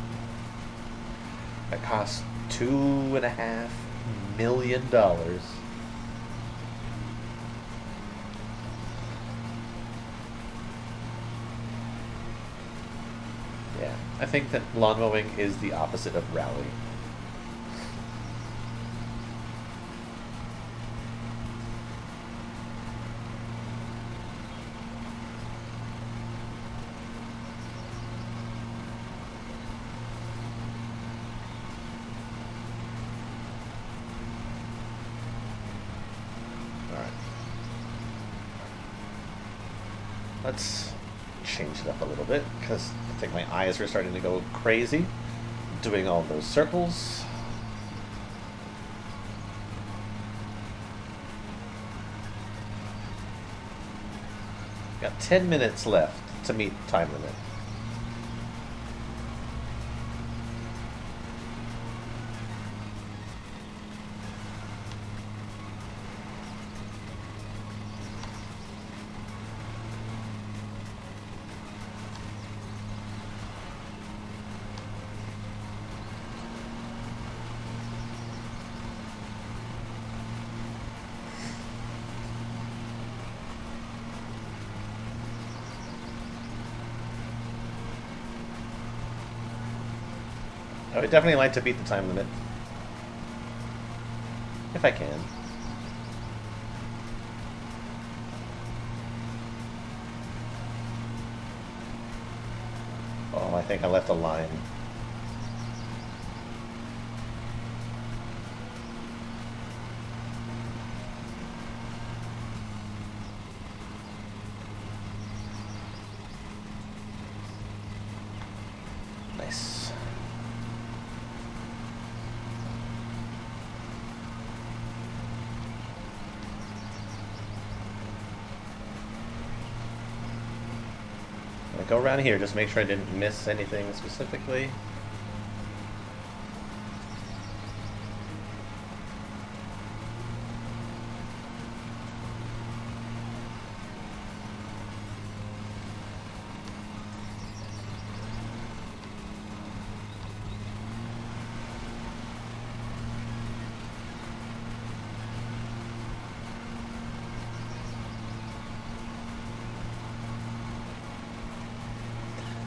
that costs $2.5 million. Yeah, I think that lawn mowing is the opposite of rally. Let's change it up a little bit, because I think my eyes are starting to go crazy doing all those circles. Got 10 minutes left to meet time limit. I would definitely like to beat the time limit. If I can. Oh, I think I left a line. Nice. Go around here, just make sure I didn't miss anything specifically.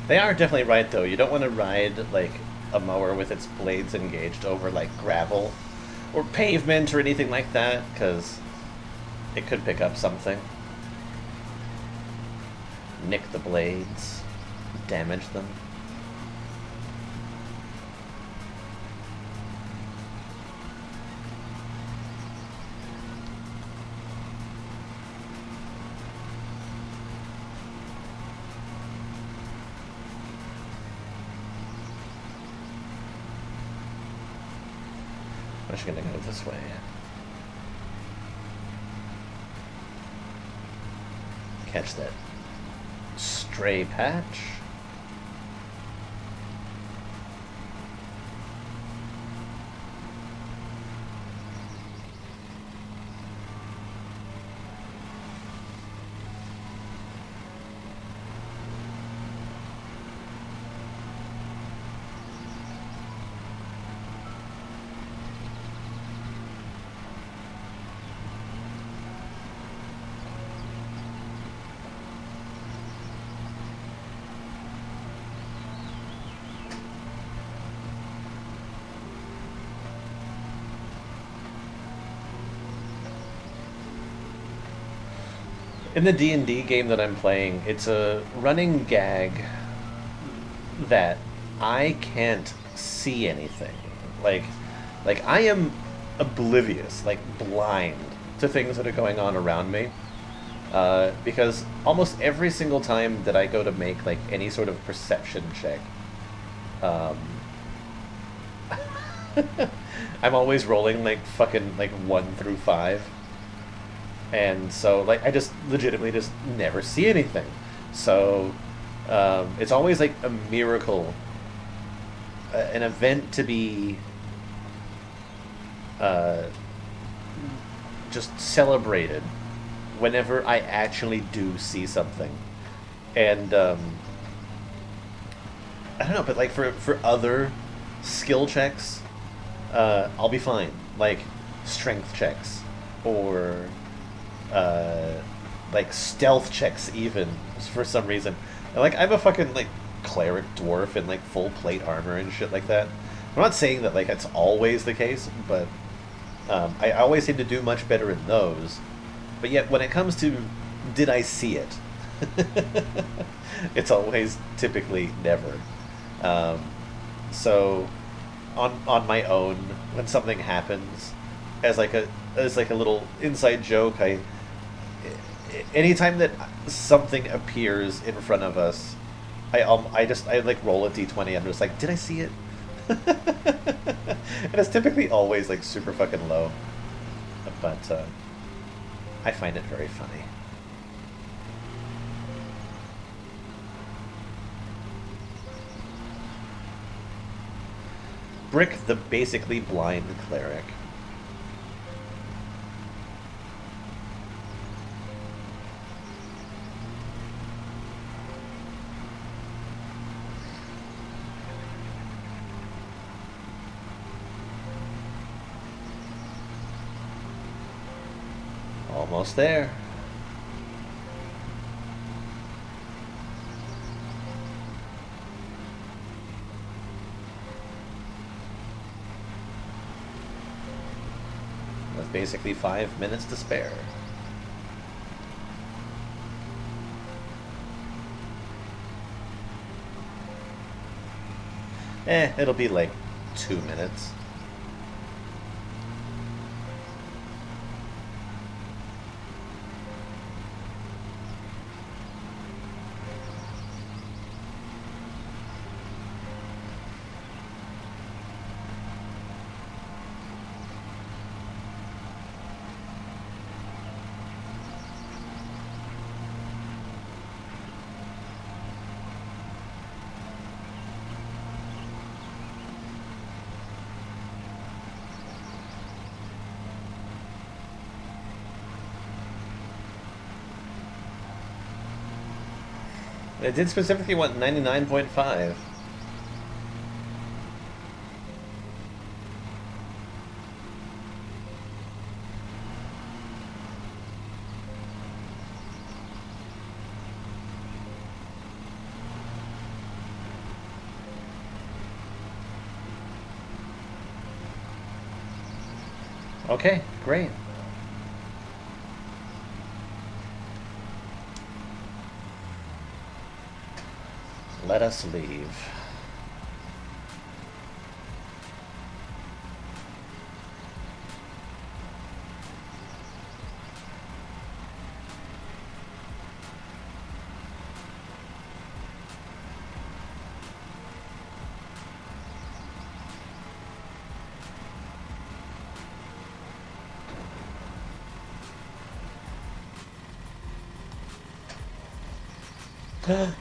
They are definitely right, though. You don't want to ride, like, a mower with its blades engaged over, like, gravel or pavement or anything like that, because it could pick up something. Nick the blades. Damage them. I'm just gonna go this way. Catch that stray patch. In the D&D game that I'm playing, it's a running gag that I can't see anything. Like I am oblivious, like blind to things that are going on around me. Because almost every single time that I go to make like any sort of perception check, I'm always rolling like fucking like 1 through 5. And so, like, I just legitimately just never see anything. So, it's always like a miracle, an event to be just celebrated whenever I actually do see something. And I don't know, but like for other skill checks, I'll be fine. Like strength checks or like stealth checks even for some reason. And, like, I'm a fucking like cleric dwarf in like full plate armor and shit like that. I'm not saying that like that's always the case, but I always seem to do much better in those. But yet when it comes to did I see it, it's always typically never. So on my own, when something happens, as like a little inside joke, anytime that something appears in front of us, I like roll a d20. I'm just like, did I see it? And it's typically always like super fucking low, but I find it very funny. Brick, the basically blind cleric. Almost there. With basically 5 minutes to spare. It'll be like 2 minutes. It did specifically want 99.5. Okay, great. Let us leave.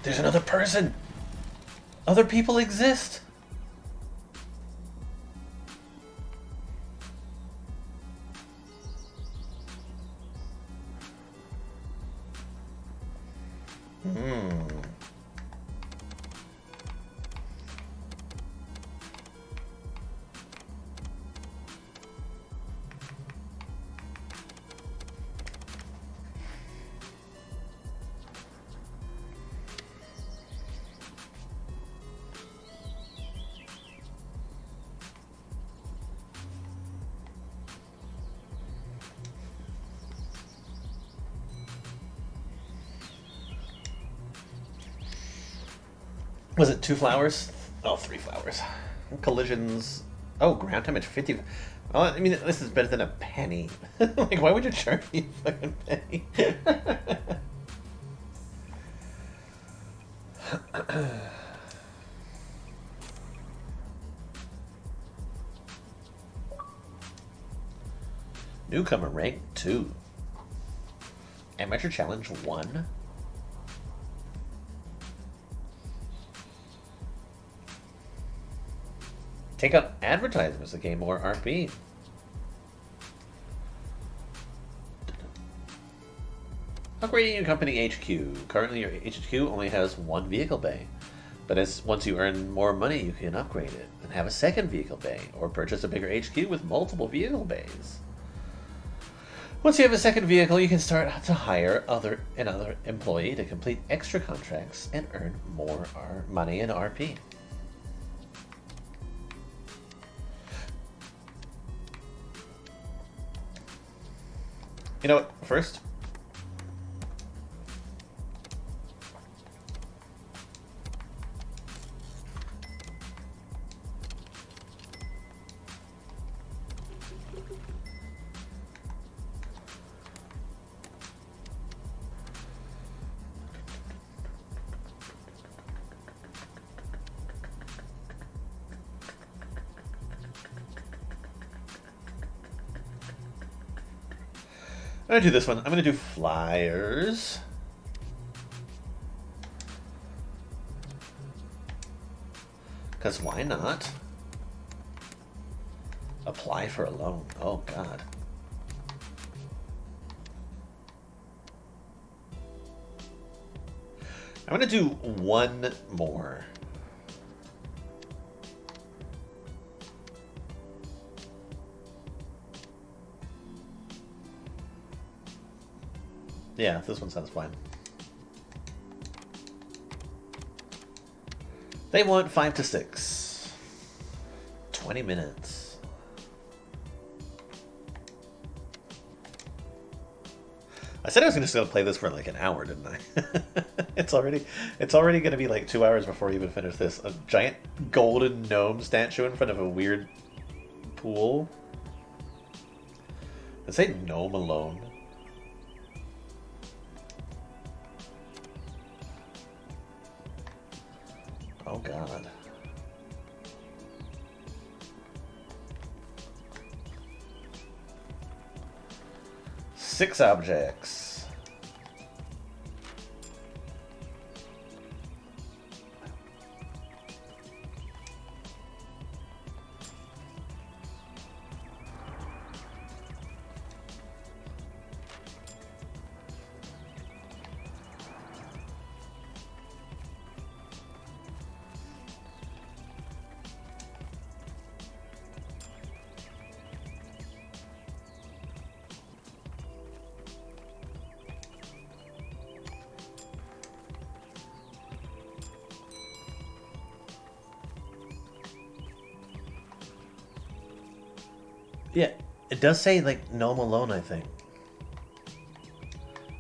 There's another person! Other people exist! Was it 2 flowers? Oh, 3 flowers. Collisions. Oh, ground damage 50. Oh, I mean, this is better than a penny. Like, why would you charge me a fucking penny? Newcomer rank 2. Amateur challenge 1. Take out advertisements to gain more RP. Upgrading your company HQ. Currently your HQ only has 1 vehicle bay. But once you earn more money, you can upgrade it and have a second vehicle bay, or purchase a bigger HQ with multiple vehicle bays. Once you have a second vehicle, you can start to hire another employee to complete extra contracts and earn more money and RP. You know what? First, I'm gonna do this one. I'm gonna do flyers. Because why not? Apply for a loan. Oh, God. I'm going to do one more. Yeah, this one sounds fine. They want 5 to 6. 20 minutes. I said I was just going to play this for like an hour, didn't I? It's already going to be like 2 hours before we even finish this. A giant golden gnome statue in front of a weird pool. Let's say gnome alone. Oh, God. Six objects. Yeah, it does say, like, gnome alone, I think.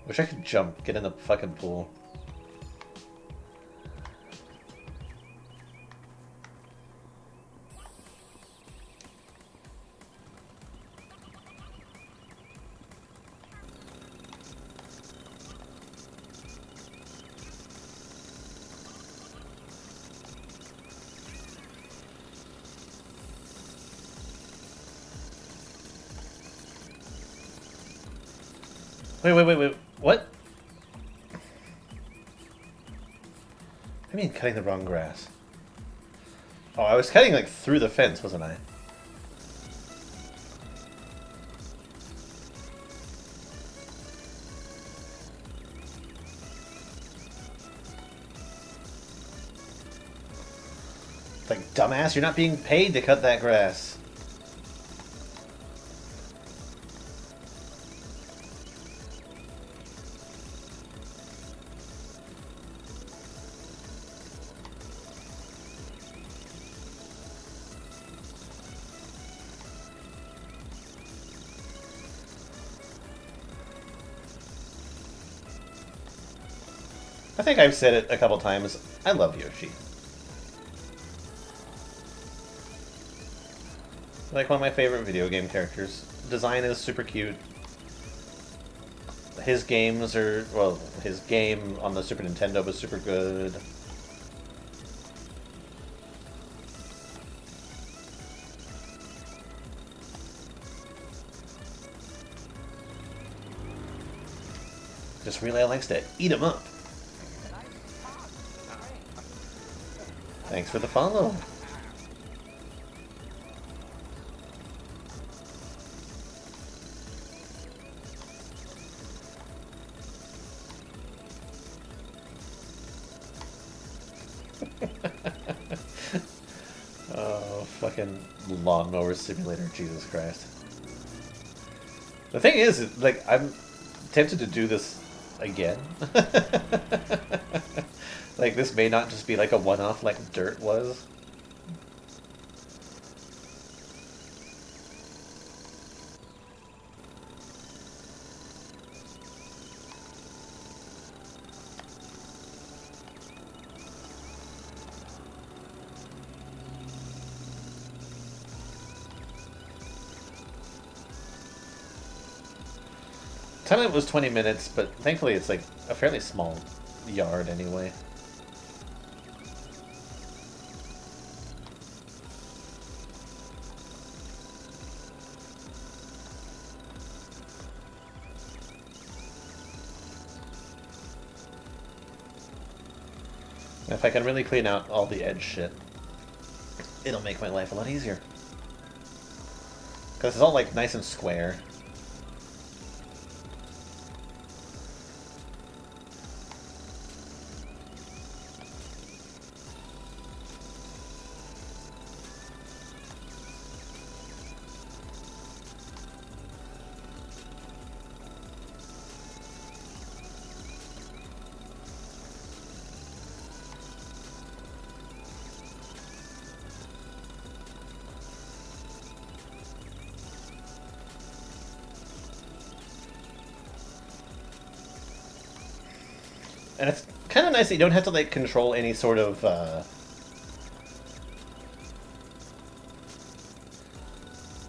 Wish I could jump, get in the fucking pool. Wait. What? I mean cutting the wrong grass. Oh, I was cutting, like, through the fence, wasn't I? It's like, dumbass, you're not being paid to cut that grass. I think I've said it a couple times. I love Yoshi. Like one of my favorite video game characters. Design is super cute. His games are, well, his game on the Super Nintendo was super good. Just really likes to eat 'em up. Thanks for the follow. Oh, fucking lawnmower simulator, Jesus Christ. The thing is, like, I'm tempted to do this again. Like, this may not just be like a one-off like Dirt was. Time limit was 20 minutes, but thankfully it's like a fairly small yard anyway. If I can really clean out all the edge shit, it'll make my life a lot easier. Because it's all like nice and square. And it's kind of nice that you don't have to like control any sort of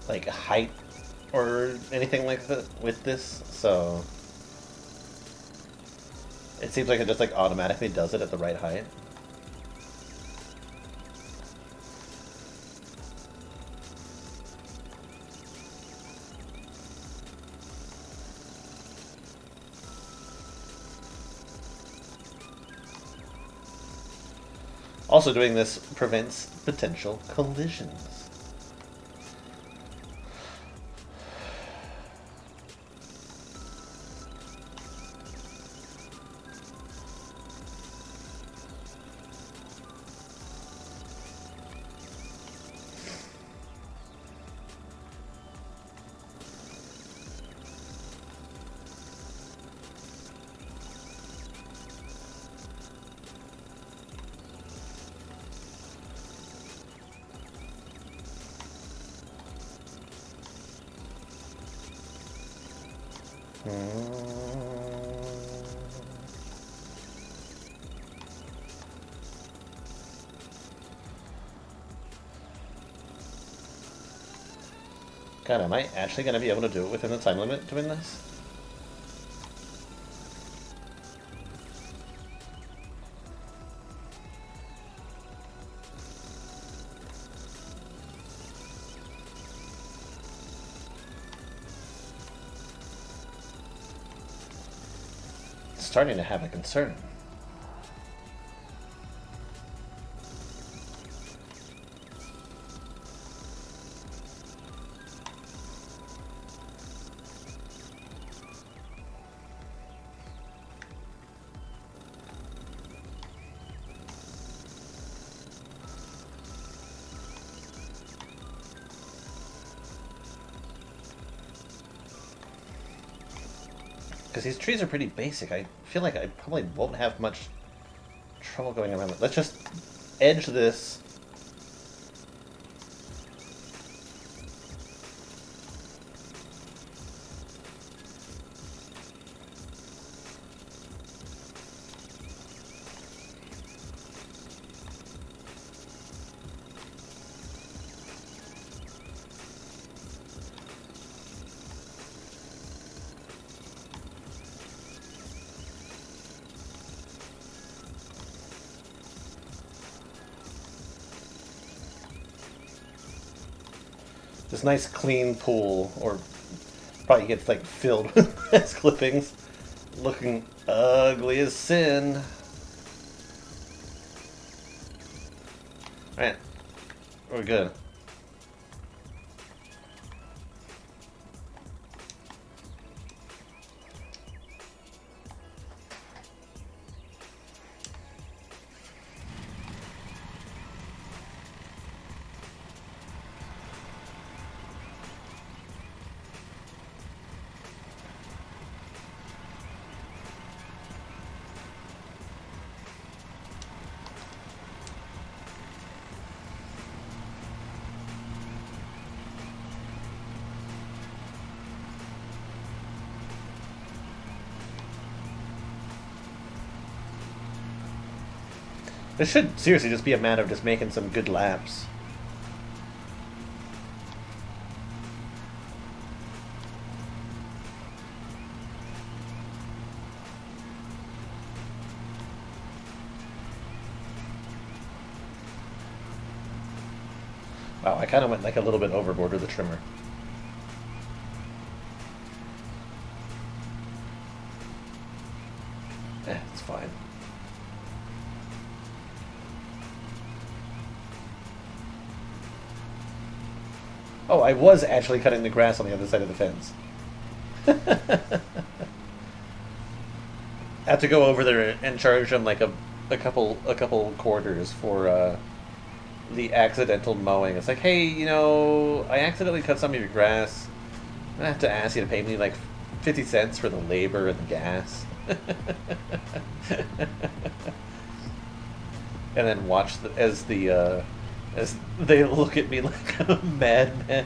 like height or anything like that with this. So it seems like it just like automatically does it at the right height. Also, doing this prevents potential collisions. God, am I actually going to be able to do it within the time limit doing this? Starting to have a concern. Because these trees are pretty basic. I feel like I probably won't have much trouble going around it. Let's just edge this. This nice clean pool, or probably gets like filled with ass clippings, looking ugly as sin. Alright, we're good. This should seriously just be a matter of just making some good laps. Wow, I kind of went like a little bit overboard with the trimmer. It's fine. Oh, I was actually cutting the grass on the other side of the fence. I have to go over there and charge them like a couple quarters for the accidental mowing. It's like, hey, I accidentally cut some of your grass. I have to ask you to pay me like 50 cents for the labor and the gas. And then watch as they look at me like a madman.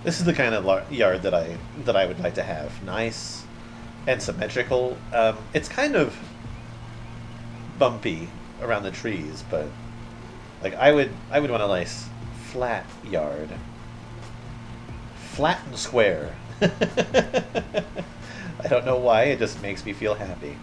This is the kind of yard that I would like to have. Nice and symmetrical. It's kind of bumpy around the trees, but like I would want a nice flat yard, flat and square. I don't know why. It just makes me feel happy.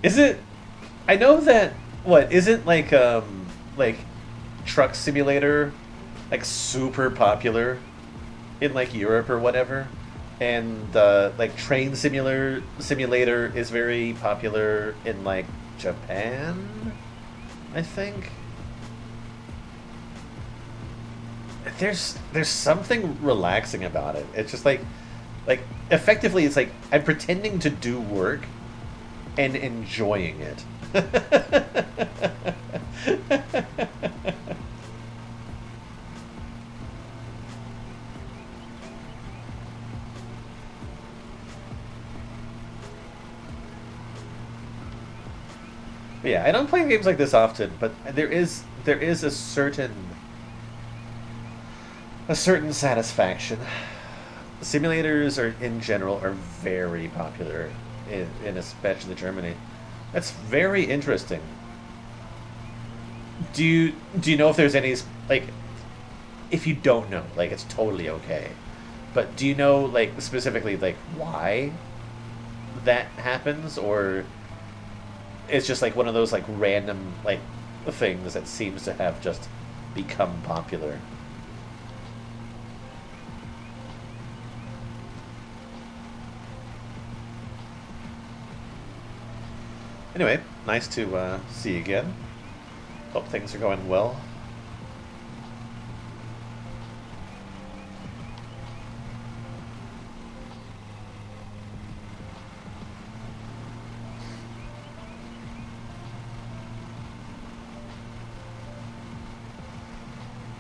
Is it? I know that what isn't like Truck Simulator like super popular in like Europe or whatever, and like Train Simulator is very popular in like Japan, I think. There's something relaxing about it. It's just like effectively it's like I'm pretending to do work and enjoying it. Yeah, I don't play games like this often, but there is a certain satisfaction. Simulators are in general are very popular in especially Germany. That's very interesting. Do you know if there's any like if you don't know, like it's totally okay. But do you know like specifically like why that happens, or it's just like one of those like random like things that seems to have just become popular? Anyway, nice to see you again. Hope things are going well.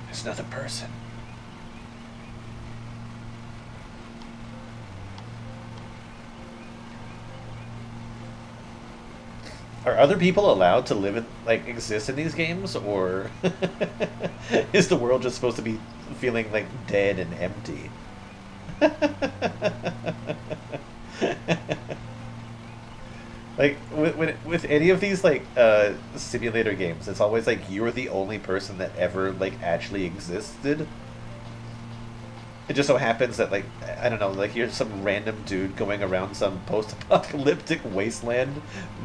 There's another person. Are other people allowed to live in, like, exist in these games, or is the world just supposed to be feeling like dead and empty? Like with any of these like simulator games, it's always like you're the only person that ever like actually existed. It just so happens that like I don't know, like you're some random dude going around some post-apocalyptic wasteland,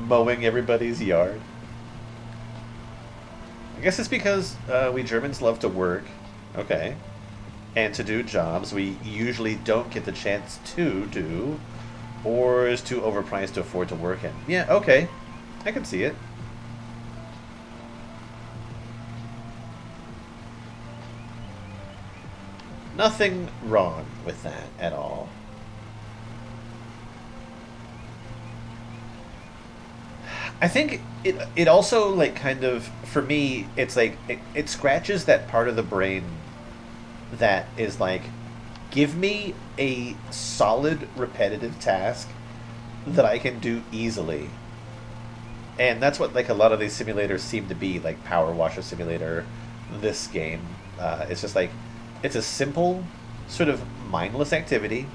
mowing everybody's yard. I guess it's because we Germans love to work, okay, and to do jobs we usually don't get the chance to do, or is too overpriced to afford to work in. Yeah, okay, I can see it. Nothing wrong with that at all. I think it also, like, kind of, for me, it's like it scratches that part of the brain that is like, give me a solid repetitive task that I can do easily. And that's what, like, a lot of these simulators seem to be, like Power Washer Simulator, this game. It's just like, it's a simple, sort of mindless activity.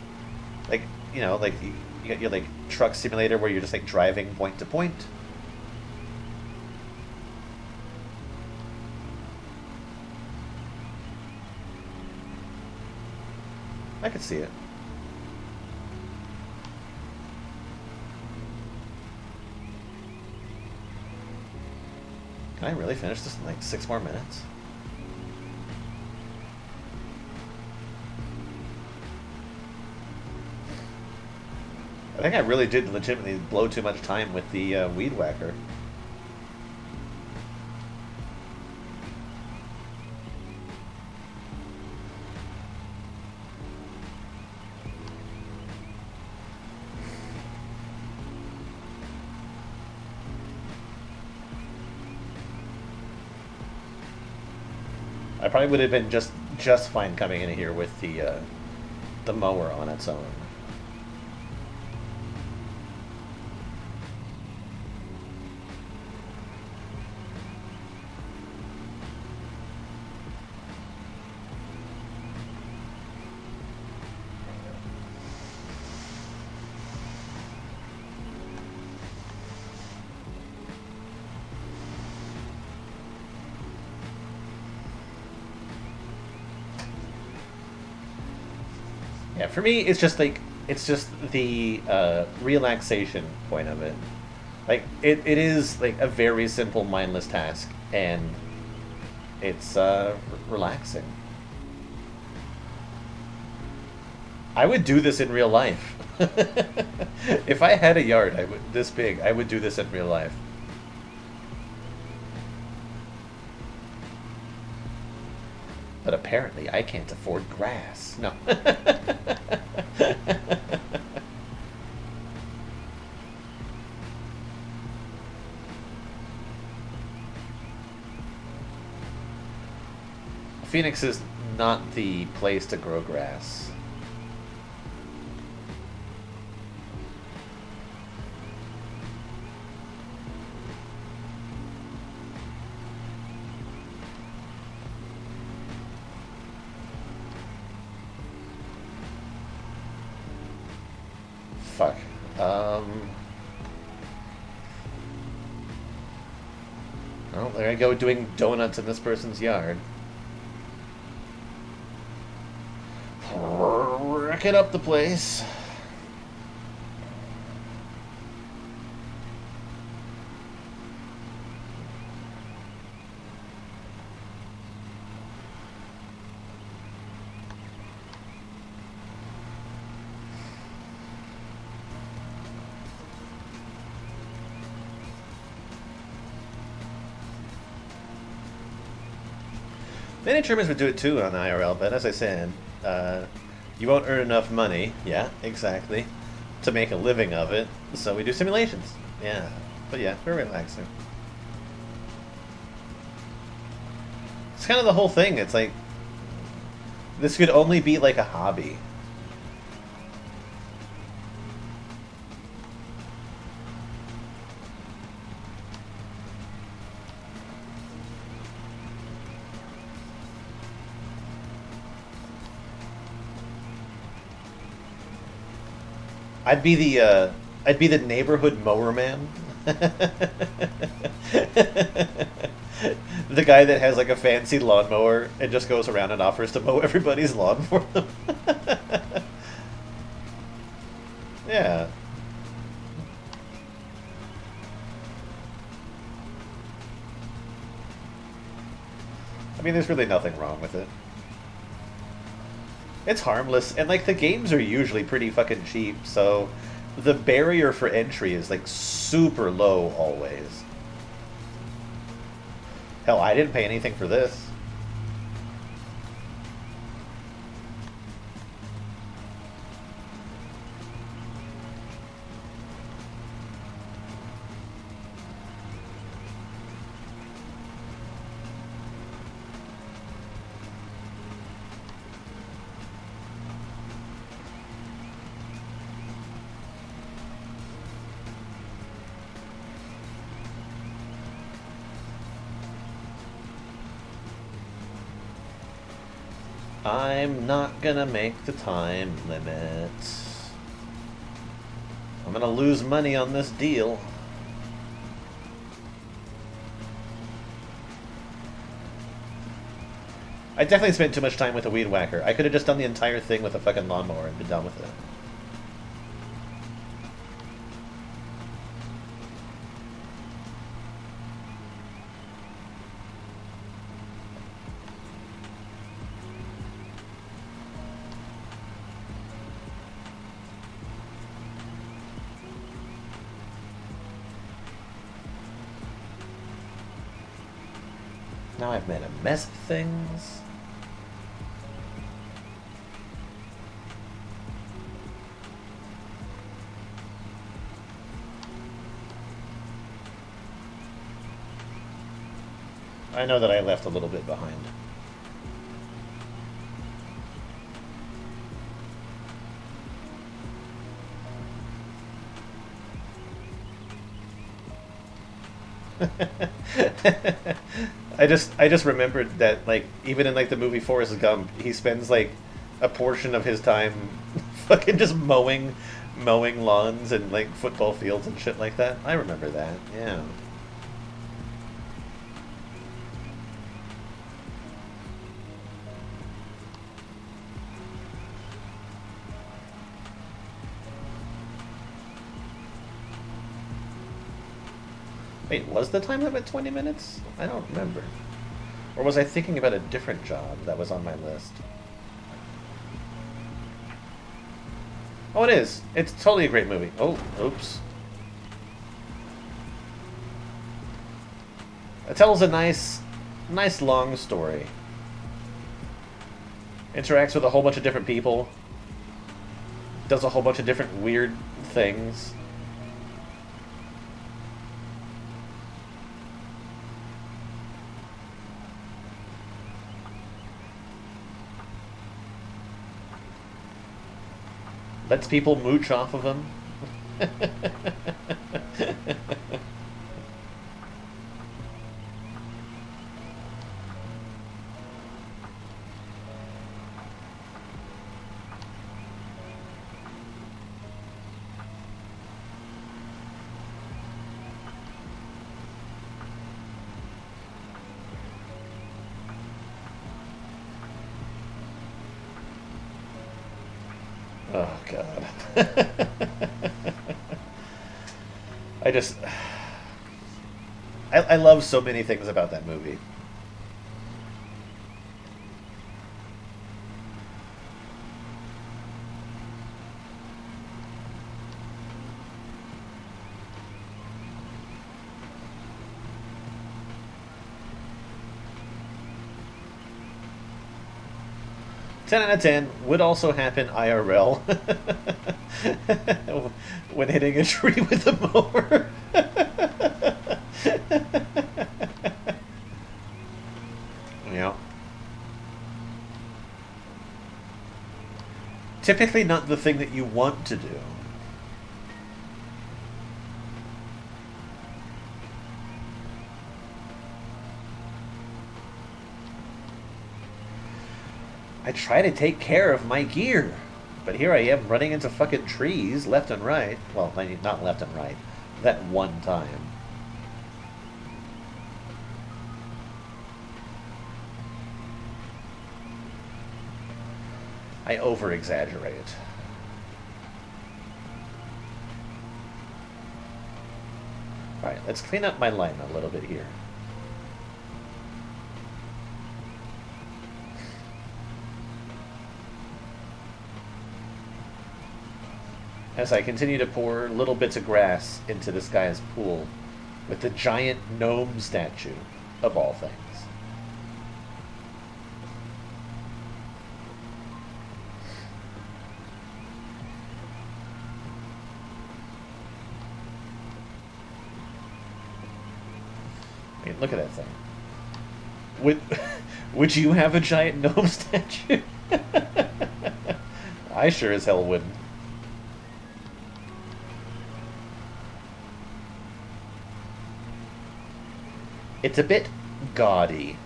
Like, like you got your, like, truck simulator where you're just, like, driving point to point. I could see it. Can I really finish this in like 6 more minutes? I think I really did legitimately blow too much time with the weed whacker. I probably would have been just fine coming in here with the mower on its own. Yeah, for me, it's just like, it's just the relaxation point of it. Like, it is like a very simple, mindless task, and it's relaxing. I would do this in real life. If I had a yard, this big, I would do this in real life. But apparently I can't afford grass. No. Phoenix is not the place to grow grass. Fuck. Oh, there I go, doing donuts in this person's yard. Wrecking up the place. Many tournaments would do it too on IRL, but as I said, you won't earn enough money, yeah, exactly, to make a living of it, so we do simulations. Yeah, but yeah, very relaxing. It's kind of the whole thing. It's like, this could only be like a hobby. I'd be the neighborhood mower man. The guy that has like a fancy lawnmower and just goes around and offers to mow everybody's lawn for them. Yeah. I mean, there's really nothing wrong with it. It's harmless, and like the games are usually pretty fucking cheap, so the barrier for entry is like super low always. Hell, I didn't pay anything for this. I'm not gonna make the time limit. I'm gonna lose money on this deal. I definitely spent too much time with a weed whacker. I could have just done the entire thing with a fucking lawnmower and been done with it. Now I've made a mess of things. I know that I left a little bit behind. I just remembered that, like, even in like the movie Forrest Gump, he spends like a portion of his time fucking just mowing lawns and like football fields and shit like that. I remember that. Yeah. Wait, was the time limit 20 minutes? I don't remember. Or was I thinking about a different job that was on my list? Oh, it is. It's totally a great movie. Oh, oops. It tells a nice long story. Interacts with a whole bunch of different people. Does a whole bunch of different weird things. Lets people mooch off of him. Oh, God. I love so many things about that movie. Ten out of 10 would also happen IRL when hitting a tree with a mower. Yeah. Typically not the thing that you want to do. I try to take care of my gear, but here I am running into fucking trees left and right. Well, not left and right. That one time. I over-exaggerate. Alright, let's clean up my line a little bit here. As I continue to pour little bits of grass into this guy's pool with the giant gnome statue, of all things. I mean, look at that thing. Would you have a giant gnome statue? I sure as hell wouldn't. It's a bit gaudy.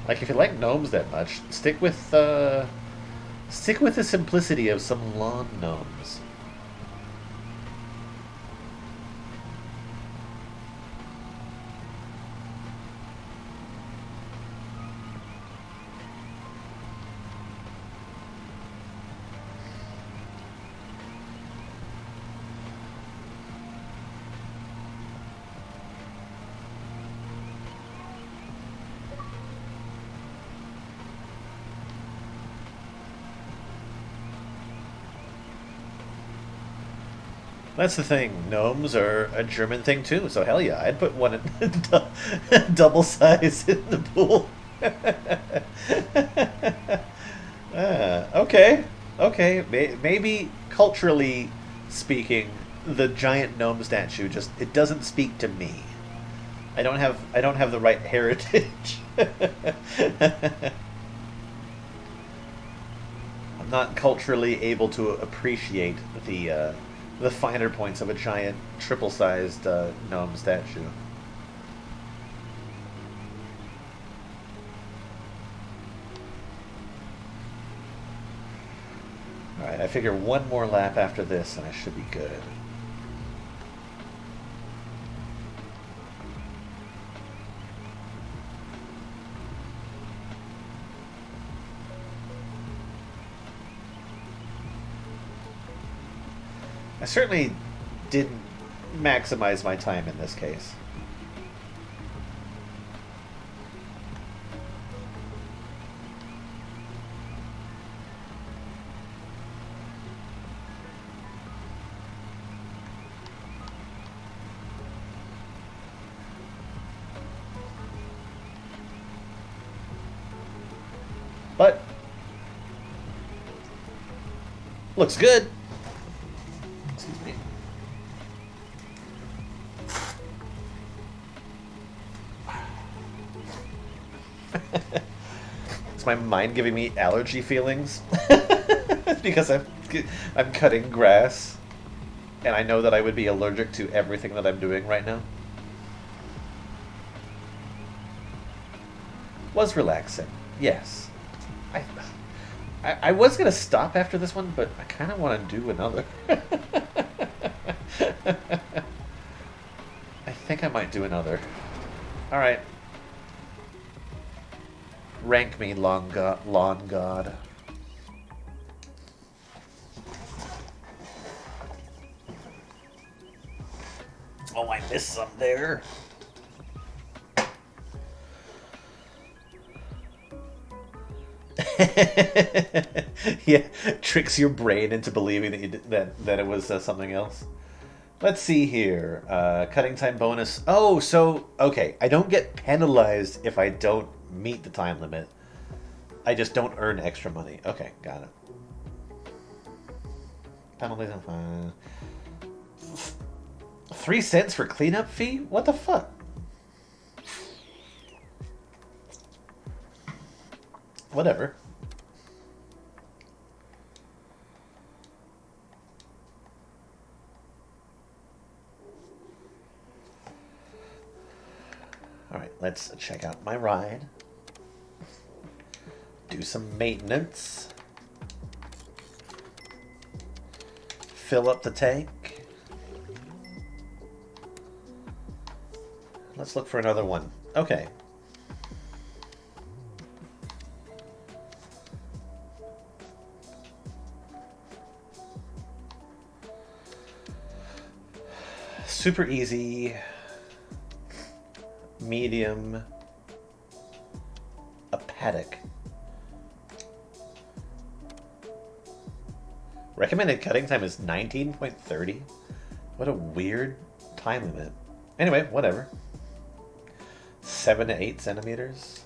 Like, if you like gnomes that much, stick with the simplicity of some lawn gnomes. That's the thing. Gnomes are a German thing too, so hell yeah, I'd put one in double size in the pool. Okay, okay. Maybe culturally speaking, the giant gnome statue just it doesn't speak to me. I don't have the right heritage. I'm not culturally able to appreciate the finer points of a giant triple-sized gnome statue. Alright, I figure one more lap after this and I should be good. I certainly didn't maximize my time in this case. But looks good. Excuse me. Is my mind giving me allergy feelings? Because I'm cutting grass, and I know that I would be allergic to everything that I'm doing right now. Was relaxing, yes. I was gonna stop after this one, but I kind of want to do another. I think I might do another. All right. Rank me, lawn god. Oh, I missed some there. Yeah, tricks your brain into believing that that it was something else. Let's see here. Cutting time bonus. Oh, so okay. I don't get penalized if I don't meet the time limit. I just don't earn extra money. Okay, got it. Penalties on fine. 3 cents for cleanup fee? What the fuck? Whatever. Alright, let's check out my ride. Do some maintenance. Fill up the tank. Let's look for another one. Okay. Super easy. Medium. A paddock. Recommended cutting time is 19.30. What a weird time limit. Anyway, whatever. 7 to 8 centimeters.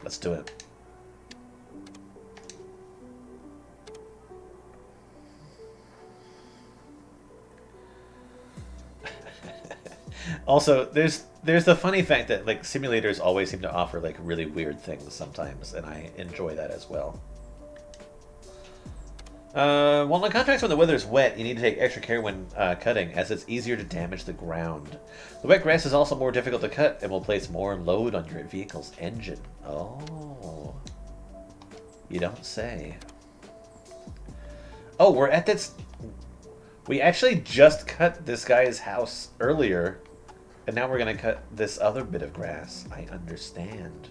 Let's do it. Also, there's the funny fact that like simulators always seem to offer like really weird things sometimes, and I enjoy that as well. Well, in contrast when the weather is wet, you need to take extra care when cutting, as it's easier to damage the ground. The wet grass is also more difficult to cut and will place more load on your vehicle's engine. Oh. You don't say. Oh, we're at this... We actually just cut this guy's house earlier, and now we're going to cut this other bit of grass. I understand.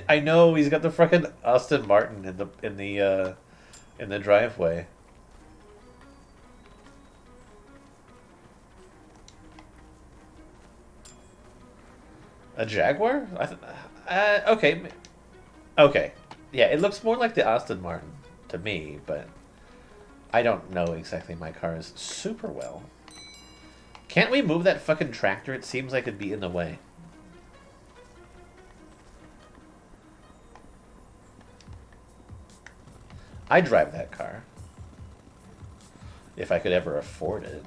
I know he's got the frickin' Aston Martin in the driveway. A Jaguar? Okay, okay, yeah. It looks more like the Aston Martin to me, but I don't know exactly my cars super well. Can't we move that fucking tractor? It seems like it'd be in the way. I'd drive that car. If I could ever afford it.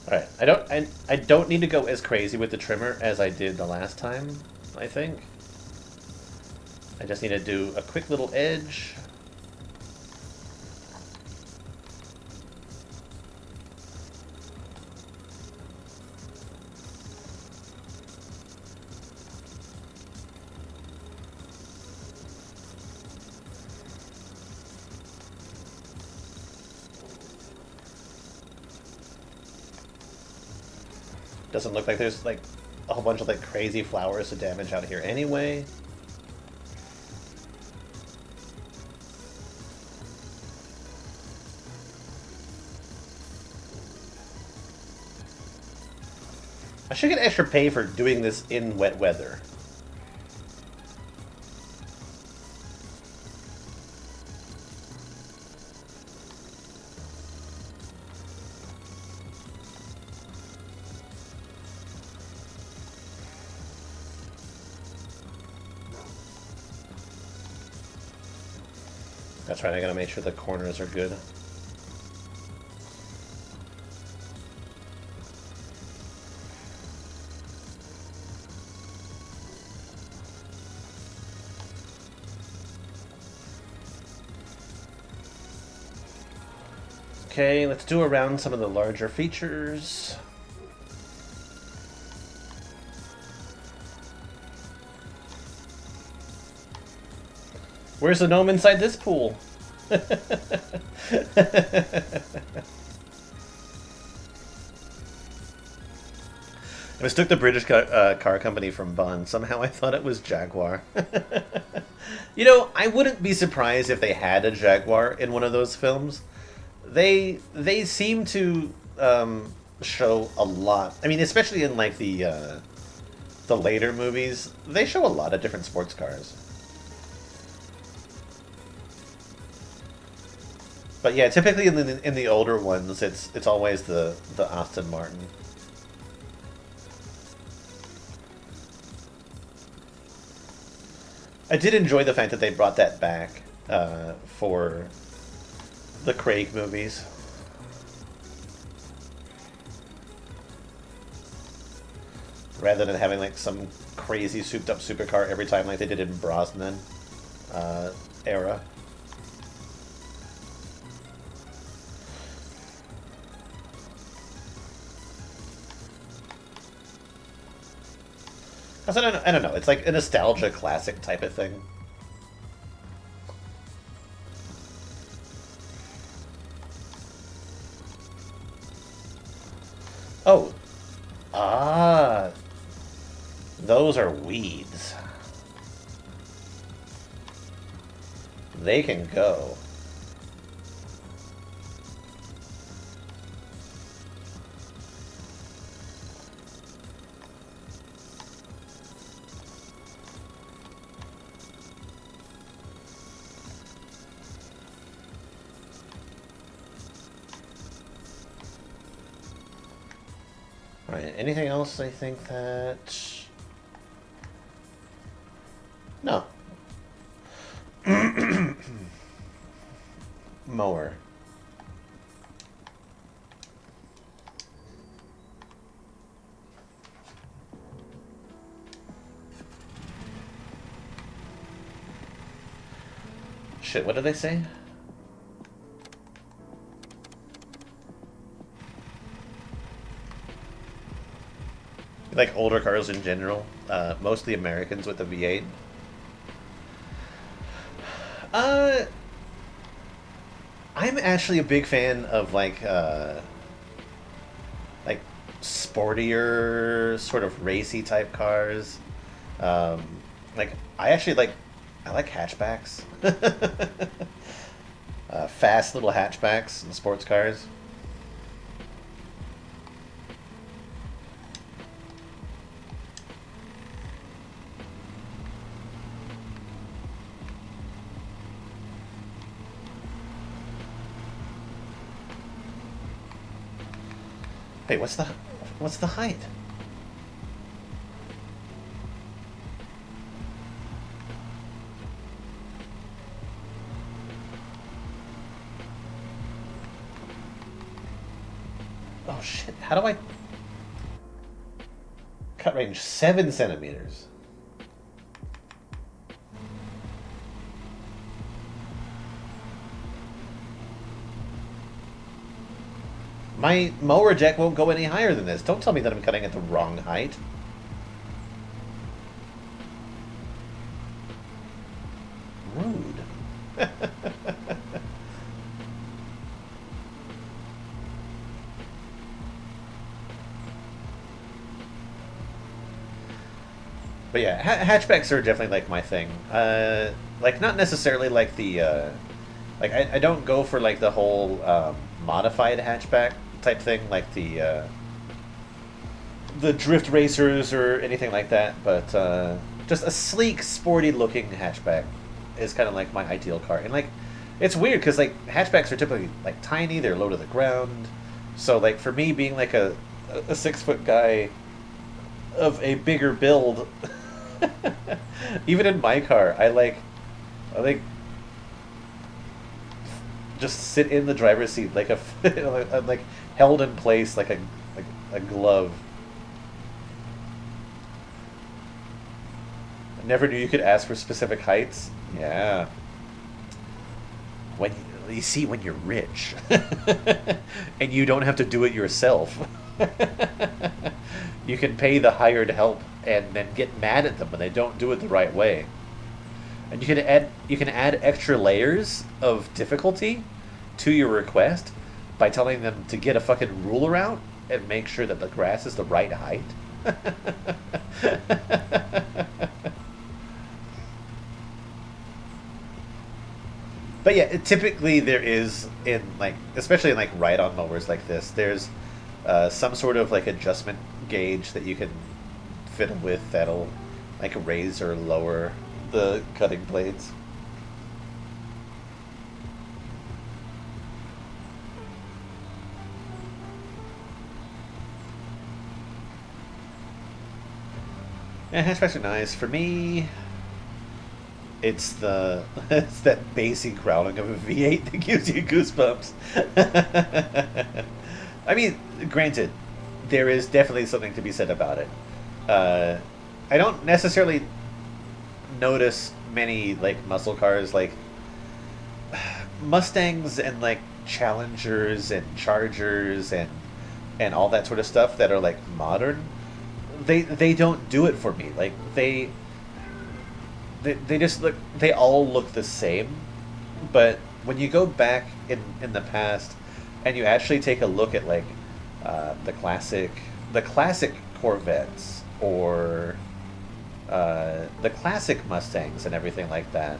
Alright, I don't need to go as crazy with the trimmer as I did the last time, I think. I just need to do a quick little edge. Doesn't look like there's like a whole bunch of like crazy flowers to damage out here anyway. I should get extra pay for doing this in wet weather. That's right, I gotta make sure the corners are good. Okay, let's do around some of the larger features. Where's the gnome inside this pool? I mistook the British car company from Bond. Somehow I thought it was Jaguar. You know, I wouldn't be surprised if they had a Jaguar in one of those films. They seem to show a lot. I mean, especially in like the later movies, they show a lot of different sports cars. But yeah, typically in the older ones, it's always the Aston Martin. I did enjoy the fact that they brought that back for the Craig movies. Rather than having like some crazy souped up supercar every time like they did in Brosnan era. I don't know. It's like a nostalgia classic type of thing. Oh. Ah. Those are weeds. They can go. Alright, anything else I think that... No. Mower. Shit, what did they say? Like older cars in general, mostly Americans with a V8. I'm actually a big fan of like sportier, sort of racy type cars. Like I like hatchbacks, fast little hatchbacks and sports cars. Hey, what's the height? Oh shit, how do I... Cut range 7 centimeters. My mower deck won't go any higher than this. Don't tell me that I'm cutting at the wrong height. Rude. But yeah, hatchbacks are definitely like my thing. Like not necessarily like the like I don't go for like the whole modified hatchback type thing, like the drift racers or anything like that. But just a sleek, sporty-looking hatchback is kind of like my ideal car. And like, it's weird because like hatchbacks are typically like tiny, they're low to the ground. So like for me, being like a 6-foot guy of a bigger build. Even in my car, I like just sit in the driver's seat like I'm like held in place like a glove. I never knew you could ask for specific heights. Yeah. When you see when you're rich and you don't have to do it yourself. You can pay the hired help and then get mad at them when they don't do it the right way. And you can add extra layers of difficulty to your request by telling them to get a fucking ruler out and make sure that the grass is the right height. But yeah, typically there is in like, especially in like ride-on mowers like this, there's some sort of like adjustment gauge that you can fiddle with that'll like raise or lower the cutting blades. Yeah, hatchbacks are nice. For me, it's the it's that bassy growling of a V8 that gives you goosebumps. I mean, granted, there is definitely something to be said about it. I don't necessarily notice many like muscle cars like Mustangs and like Challengers and Chargers and all that sort of stuff that are like modern. They don't do it for me. Like they just look, they all look the same. But when you go back in the past and you actually take a look at like the classic Corvettes or the classic Mustangs and everything like that,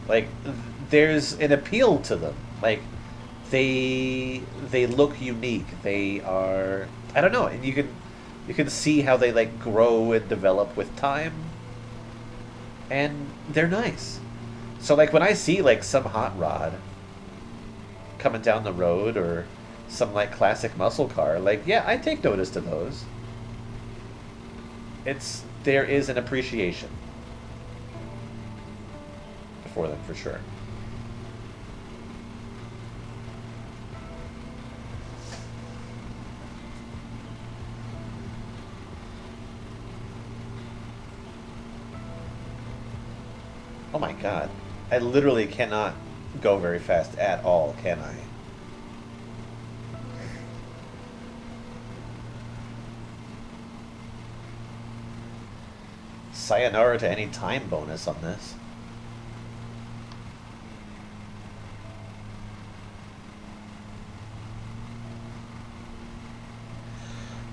like there's an appeal to them. Like they look unique. They are, I don't know, and you can see how they like grow and develop with time, and they're nice. So like when I see like some hot rod coming down the road or some like classic muscle car, like yeah, I take notice to those. There is an appreciation for them for sure. Oh my god. I literally cannot go very fast at all, can I? Sayonara to any time bonus on this.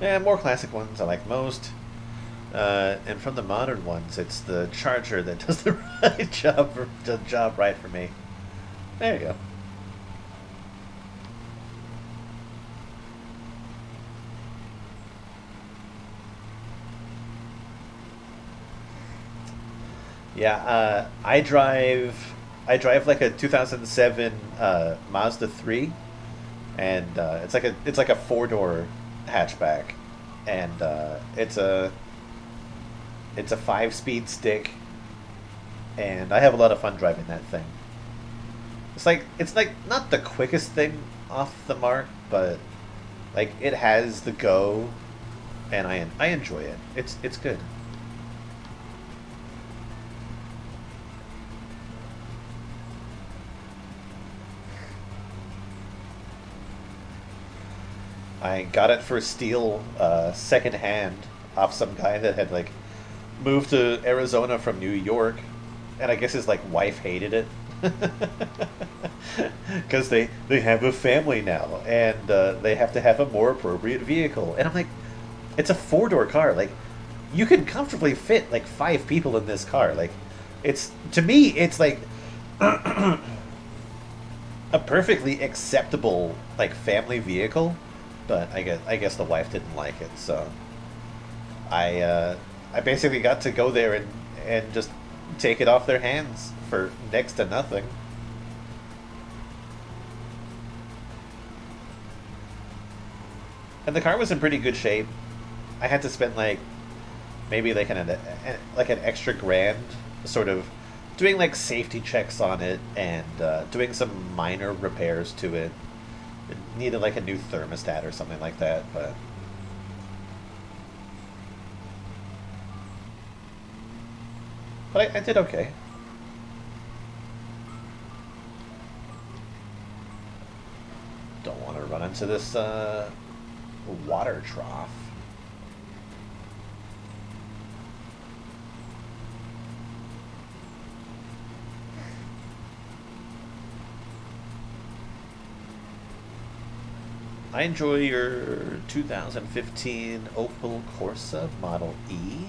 Yeah, more classic ones I like most. And from the modern ones, it's the Charger that does the job right for me. There you go. Yeah, I drive like a 2007 Mazda 3, and it's like a four-door hatchback, and it's a 5-speed stick, and I have a lot of fun driving that thing. It's like not the quickest thing off the mark, but like it has the go, and I enjoy it. It's good. I got it for steel, second hand, off some guy that had like moved to Arizona from New York, and I guess his like wife hated it because they have a family now, and they have to have a more appropriate vehicle. And I'm like, it's a four-door car. Like, you can comfortably fit like 5 people in this car. Like, it's to me, it's like a perfectly acceptable like family vehicle. But I guess the wife didn't like it, so I basically got to go there and just take it off their hands for next to nothing. And the car was in pretty good shape. I had to spend like maybe like an extra grand, sort of doing like safety checks on it and doing some minor repairs to it. It needed like a new thermostat or something like that, but I did okay. Don't want to run into this water trough. I enjoy your 2015 Opel Corsa Model E.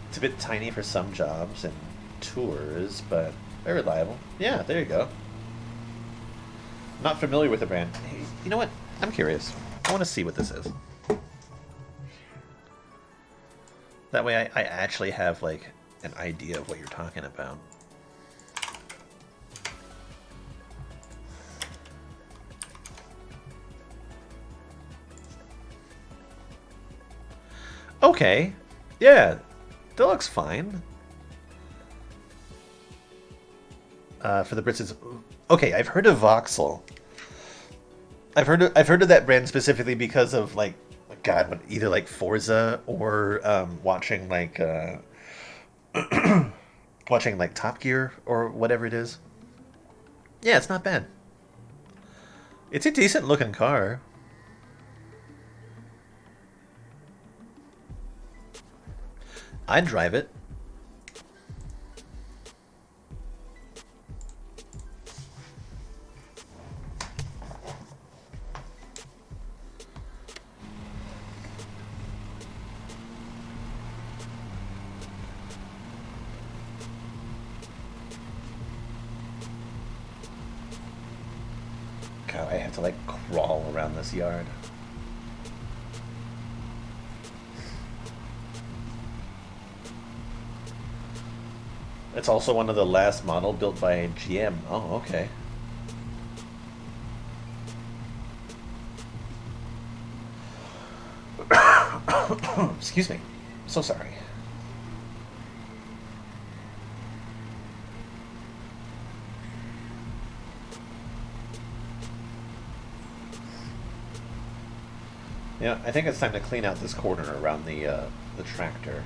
It's a bit tiny for some jobs and tours, but very reliable. Yeah, there you go. Not familiar with the brand. Hey, you know what? I'm curious. I want to see what this is. That way I actually have, like, an idea of what you're talking about. Okay. Yeah. That looks fine. For the Brits, it's... Okay, I've heard of Vauxhall. I've heard of that brand specifically because of, like, God, either like Forza or watching like watching like Top Gear or whatever it is. Yeah, it's not bad. It's a decent looking car. I'd drive it. God, I have to like crawl around this yard. It's also one of the last model built by GM. Oh, okay. Excuse me. So sorry. Yeah, I think it's time to clean out this corner around the tractor.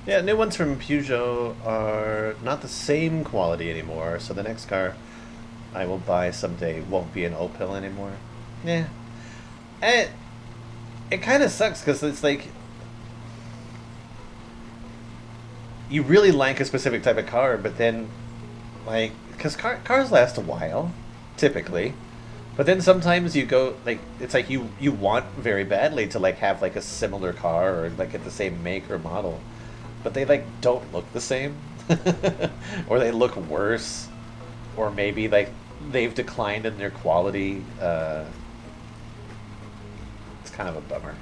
Yeah, new ones from Peugeot are not the same quality anymore, so the next car I will buy someday won't be an Opel anymore. Yeah. And it kind of sucks because it's like you really like a specific type of car, but then, like, because cars last a while, typically. But then sometimes you go like it's like you want very badly to like have like a similar car or like get the same make or model, but they like don't look the same, or they look worse, or maybe like they've declined in their quality. It's kind of a bummer.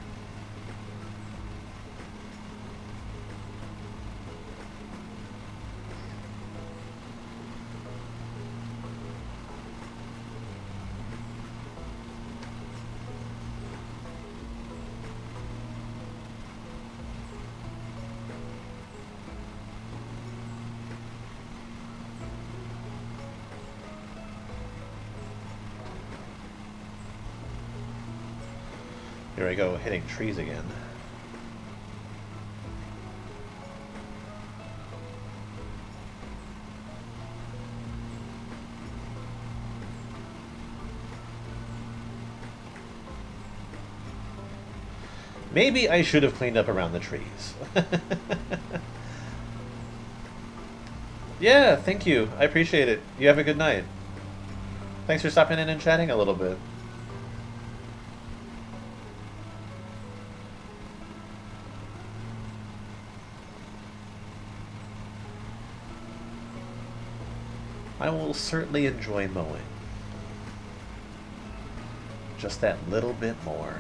Here I go, hitting trees again. Maybe I should have cleaned up around the trees. Yeah, thank you. I appreciate it. You have a good night. Thanks for stopping in and chatting a little bit. I will certainly enjoy mowing. Just that little bit more.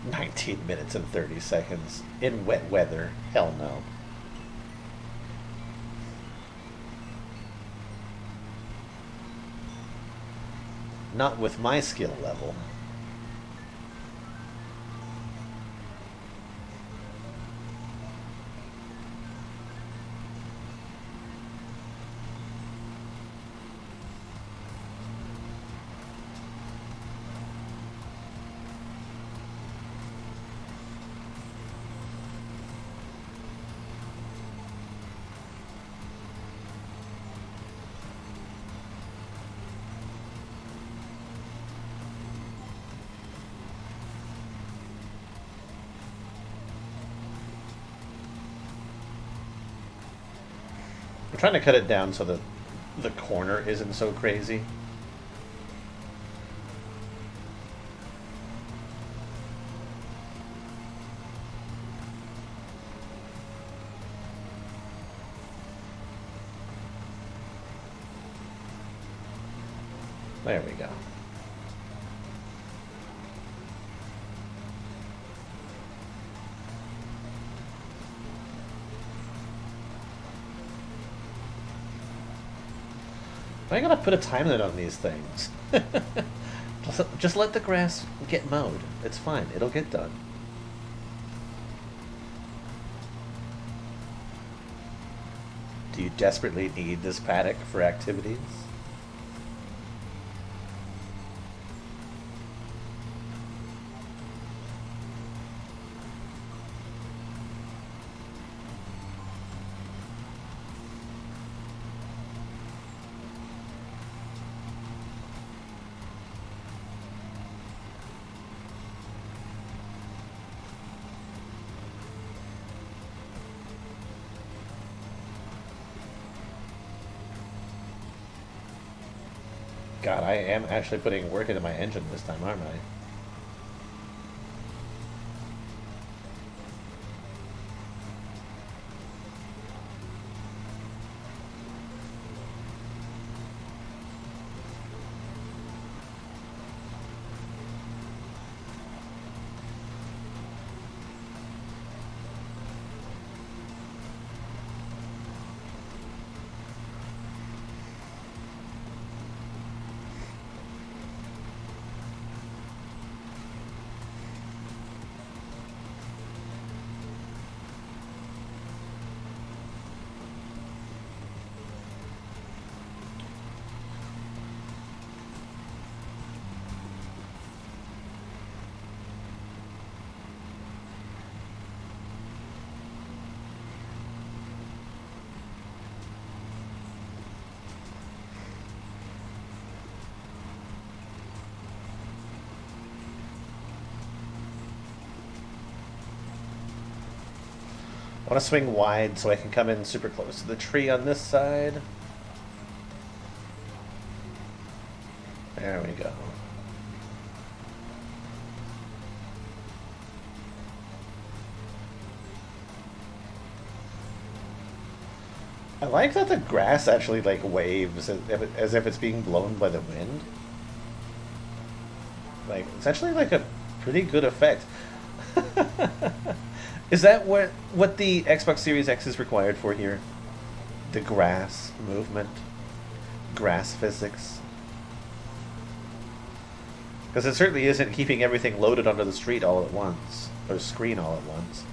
$19 and 30 seconds in wet weather. Hell no. Not with my skill level. I'm trying to cut it down so that the corner isn't so crazy. There we go. I gotta put a time limit on these things. Just let the grass get mowed. It's fine. It'll get done. Do you desperately need this paddock for activities? God, I am actually putting work into my engine this time, aren't I? I want to swing wide so I can come in super close to the tree on this side. There we go. I like that the grass actually like waves as if it's being blown by the wind. Like, it's actually like a pretty good effect. Is that what the Xbox Series X is required for here? The grass movement? Grass physics? Because it certainly isn't keeping everything loaded onto the street all at once. Or screen all at once.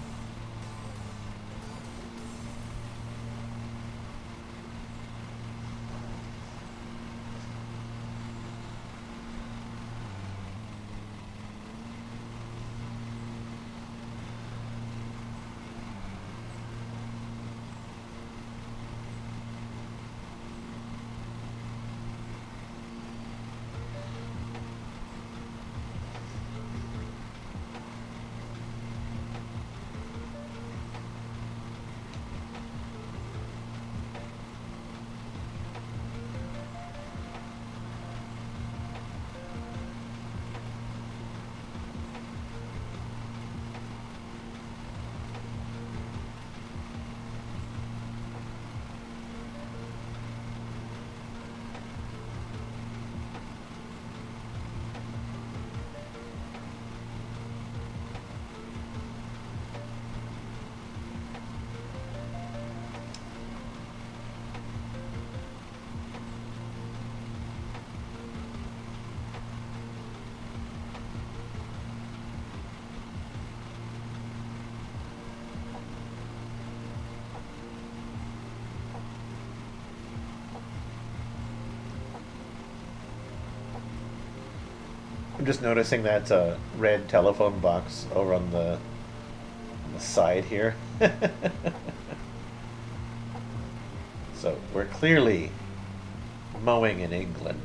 I'm just noticing that red telephone box over on the side here. So we're clearly mowing in England.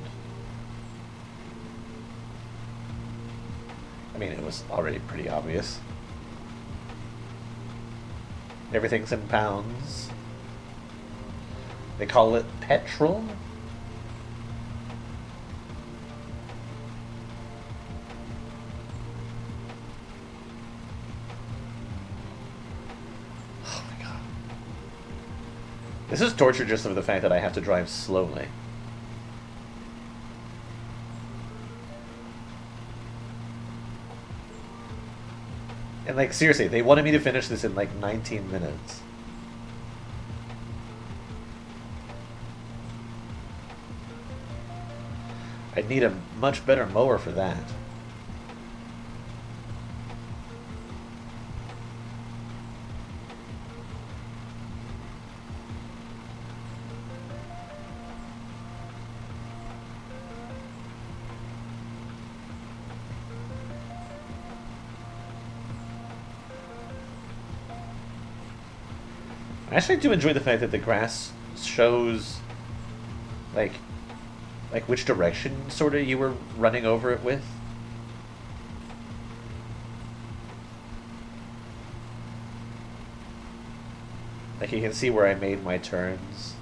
I mean, it was already pretty obvious. Everything's in pounds. They call it petrol? This is torture just for the fact that I have to drive slowly. And like, seriously, they wanted me to finish this in like 19 minutes. I'd need a much better mower for that. I actually do enjoy the fact that the grass shows, like which direction sort of you were running over it with. Like you can see where I made my turns.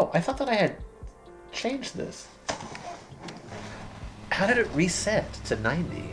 Oh, I thought that I had changed this. How did it reset to 90?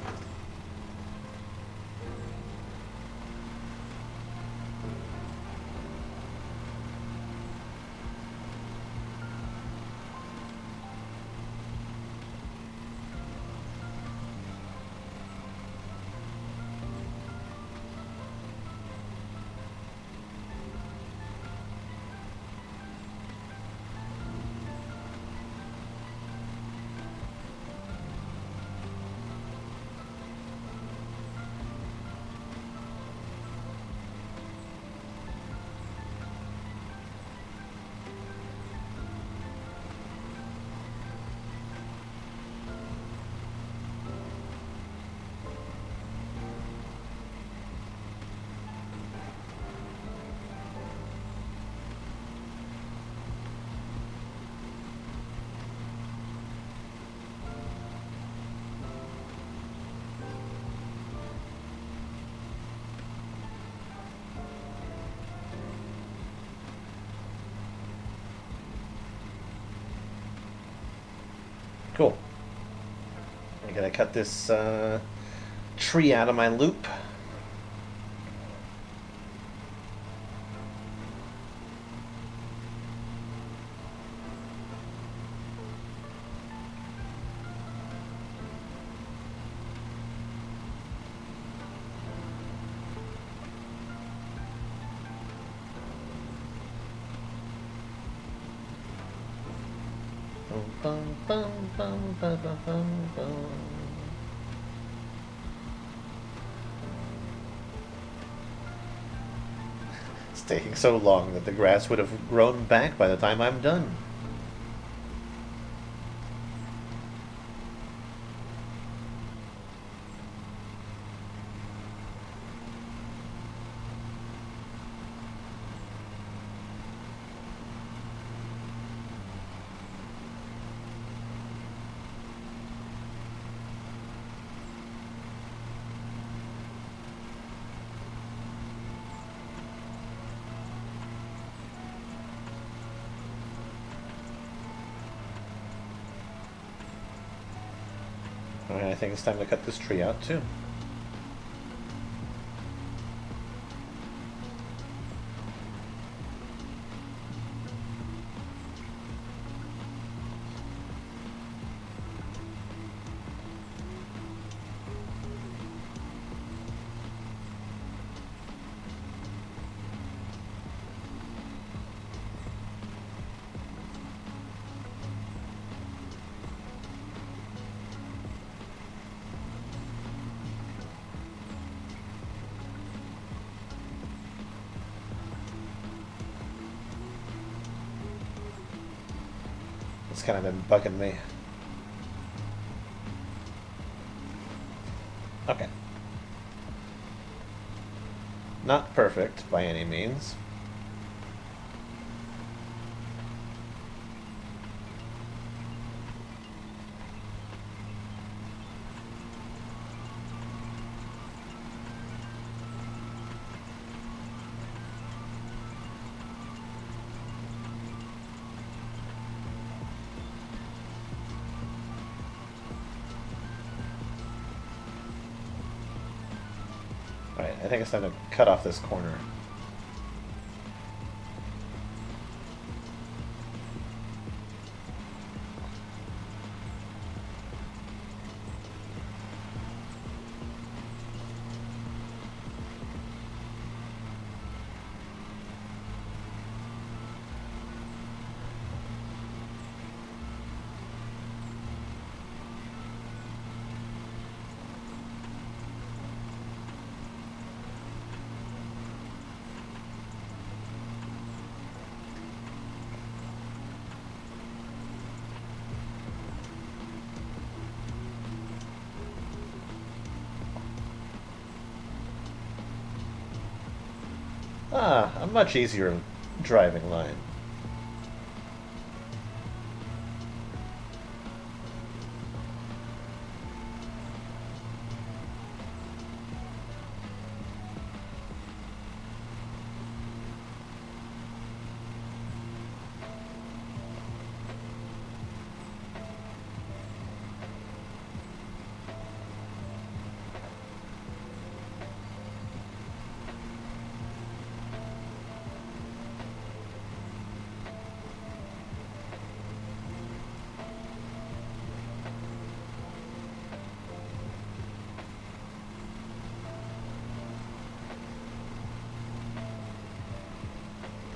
Cool. I gotta cut this tree out of my loop. It's taking so long that the grass would have grown back by the time I'm done. Alright, I think it's time to cut this tree out too. It's kind of been bugging me. Okay. Not perfect by any means. Alright, I think it's time to cut off this corner. Ah, a much easier driving line.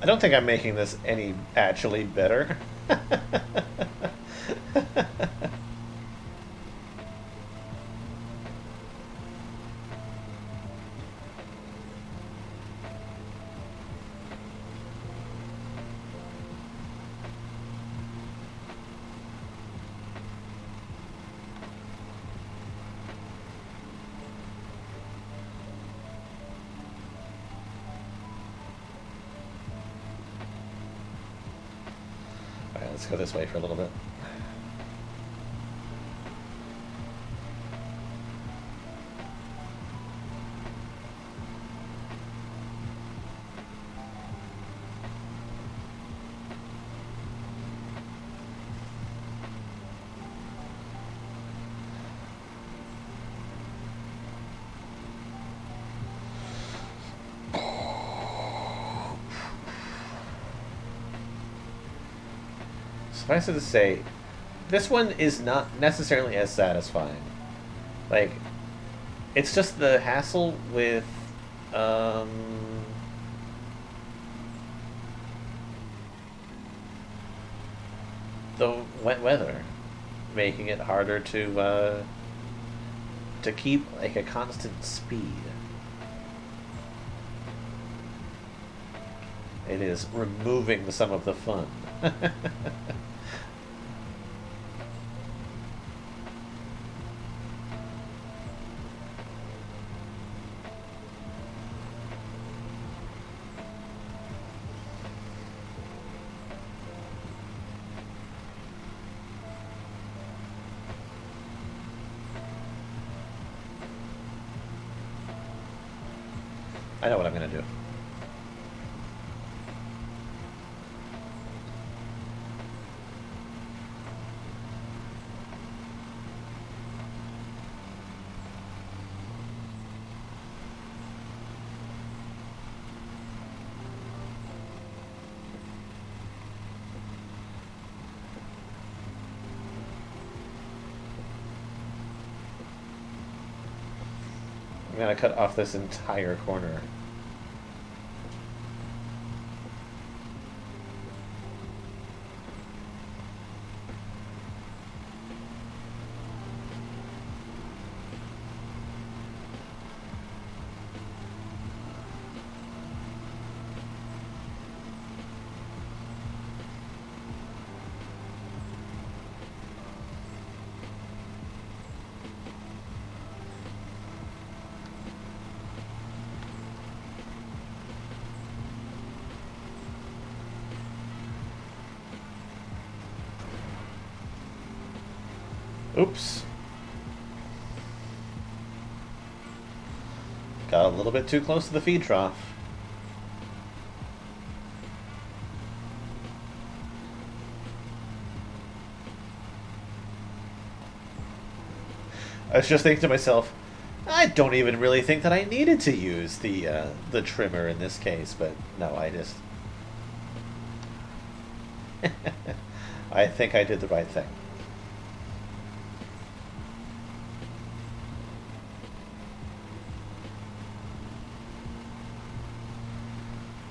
I don't think I'm making this any actually better. Alright, let's go this way for a little bit. Suffice it to say, this one is not necessarily as satisfying. Like, it's just the hassle with, the wet weather, making it harder to keep, like, a constant speed. It is removing some of the fun. I know what I'm going to do. I'm going to cut off this entire corner. Oops. Got a little bit too close to the feed trough. I was just thinking to myself, I don't even really think that I needed to use the trimmer in this case, but no, I just... I think I did the right thing.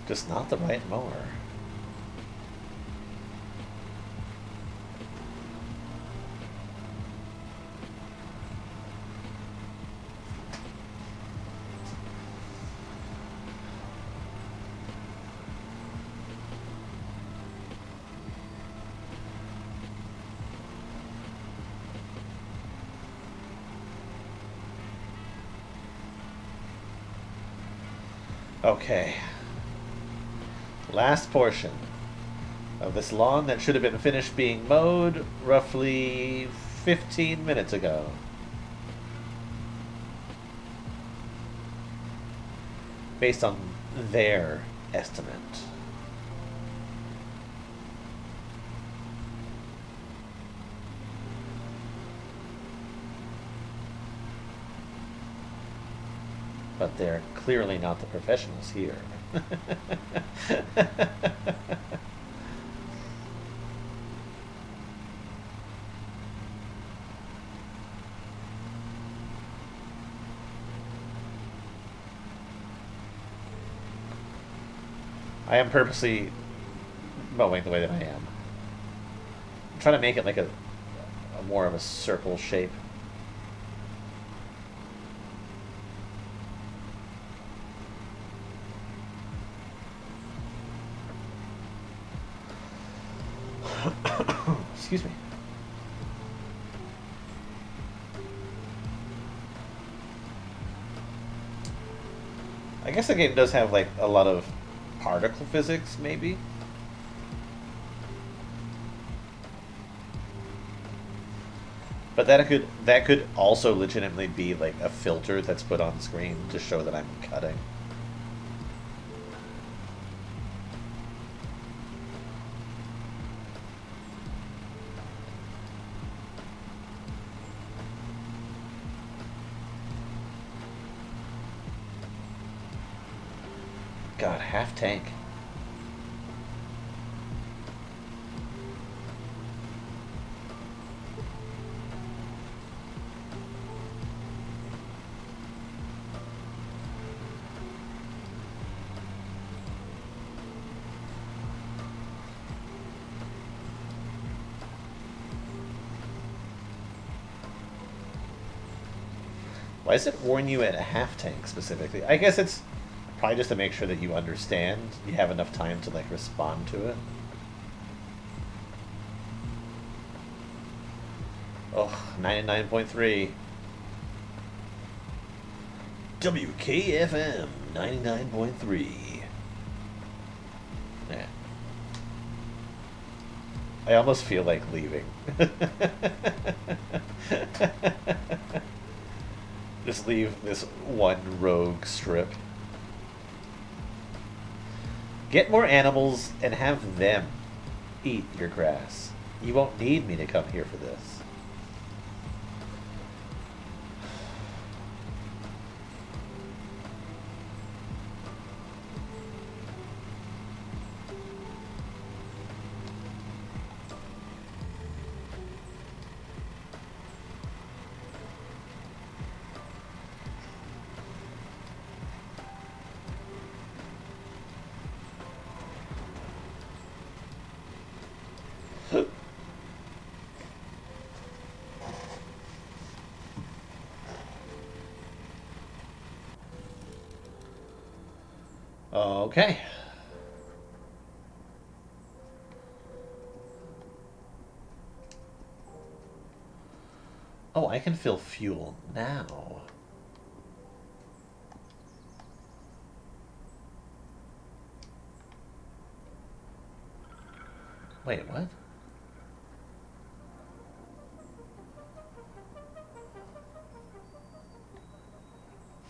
Just not the right mower. Okay. Last portion of this lawn that should have been finished being mowed roughly 15 minutes ago. Based on their estimate. But they're clearly not the professionals here. I am purposely mowing the way that I am. I'm trying to make it like a more of a circle shape. Excuse me. I guess the game does have like a lot of particle physics, maybe. But that could also legitimately be like a filter that's put on screen to show that I'm cutting. God, half tank. Why does it warn you at a half tank specifically? I guess it's probably just to make sure that you understand. You have enough time to like respond to it. Oh, 99.3. WKFM 99.3. Yeah. I almost feel like leaving. Just leave this one rogue strip. Get more animals and have them eat your grass. You won't need me to come here for this. Okay. Oh, I can fill fuel now. Wait, what?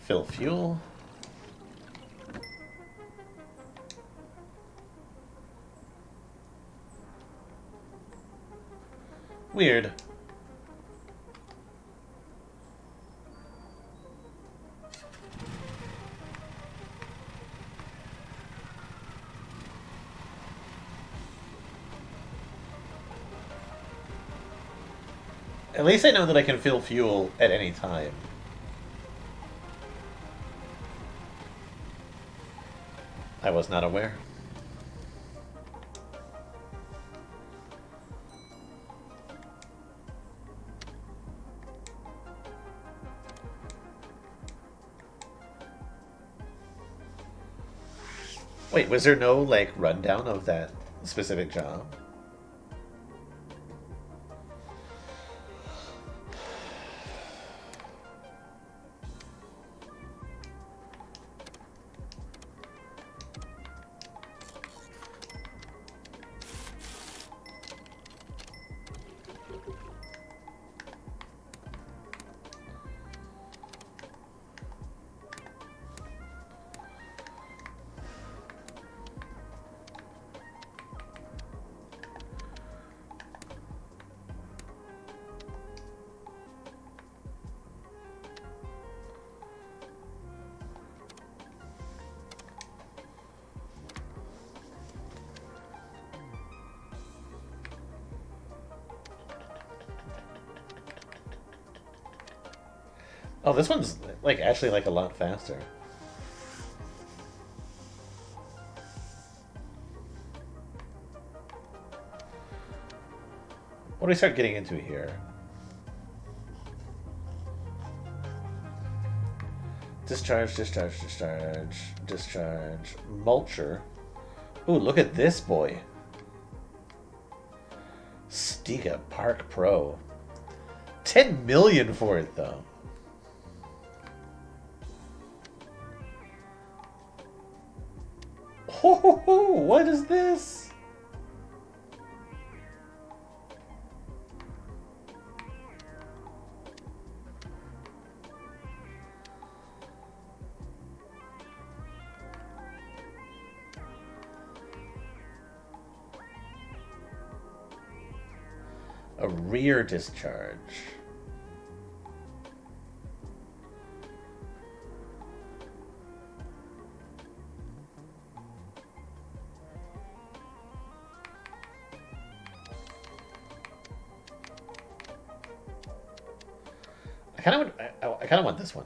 Fill fuel? Weird. At least I know that I can fill fuel at any time. I was not aware. Wait, was there no, like, rundown of that specific job? Oh, this one's like actually like a lot faster. What do we start getting into here? Discharge, discharge, discharge, discharge. Mulcher. Ooh, look at this boy. Stiga Park Pro. 10 million for it, though. Oh, what is this? A rear discharge. I kind of want this one.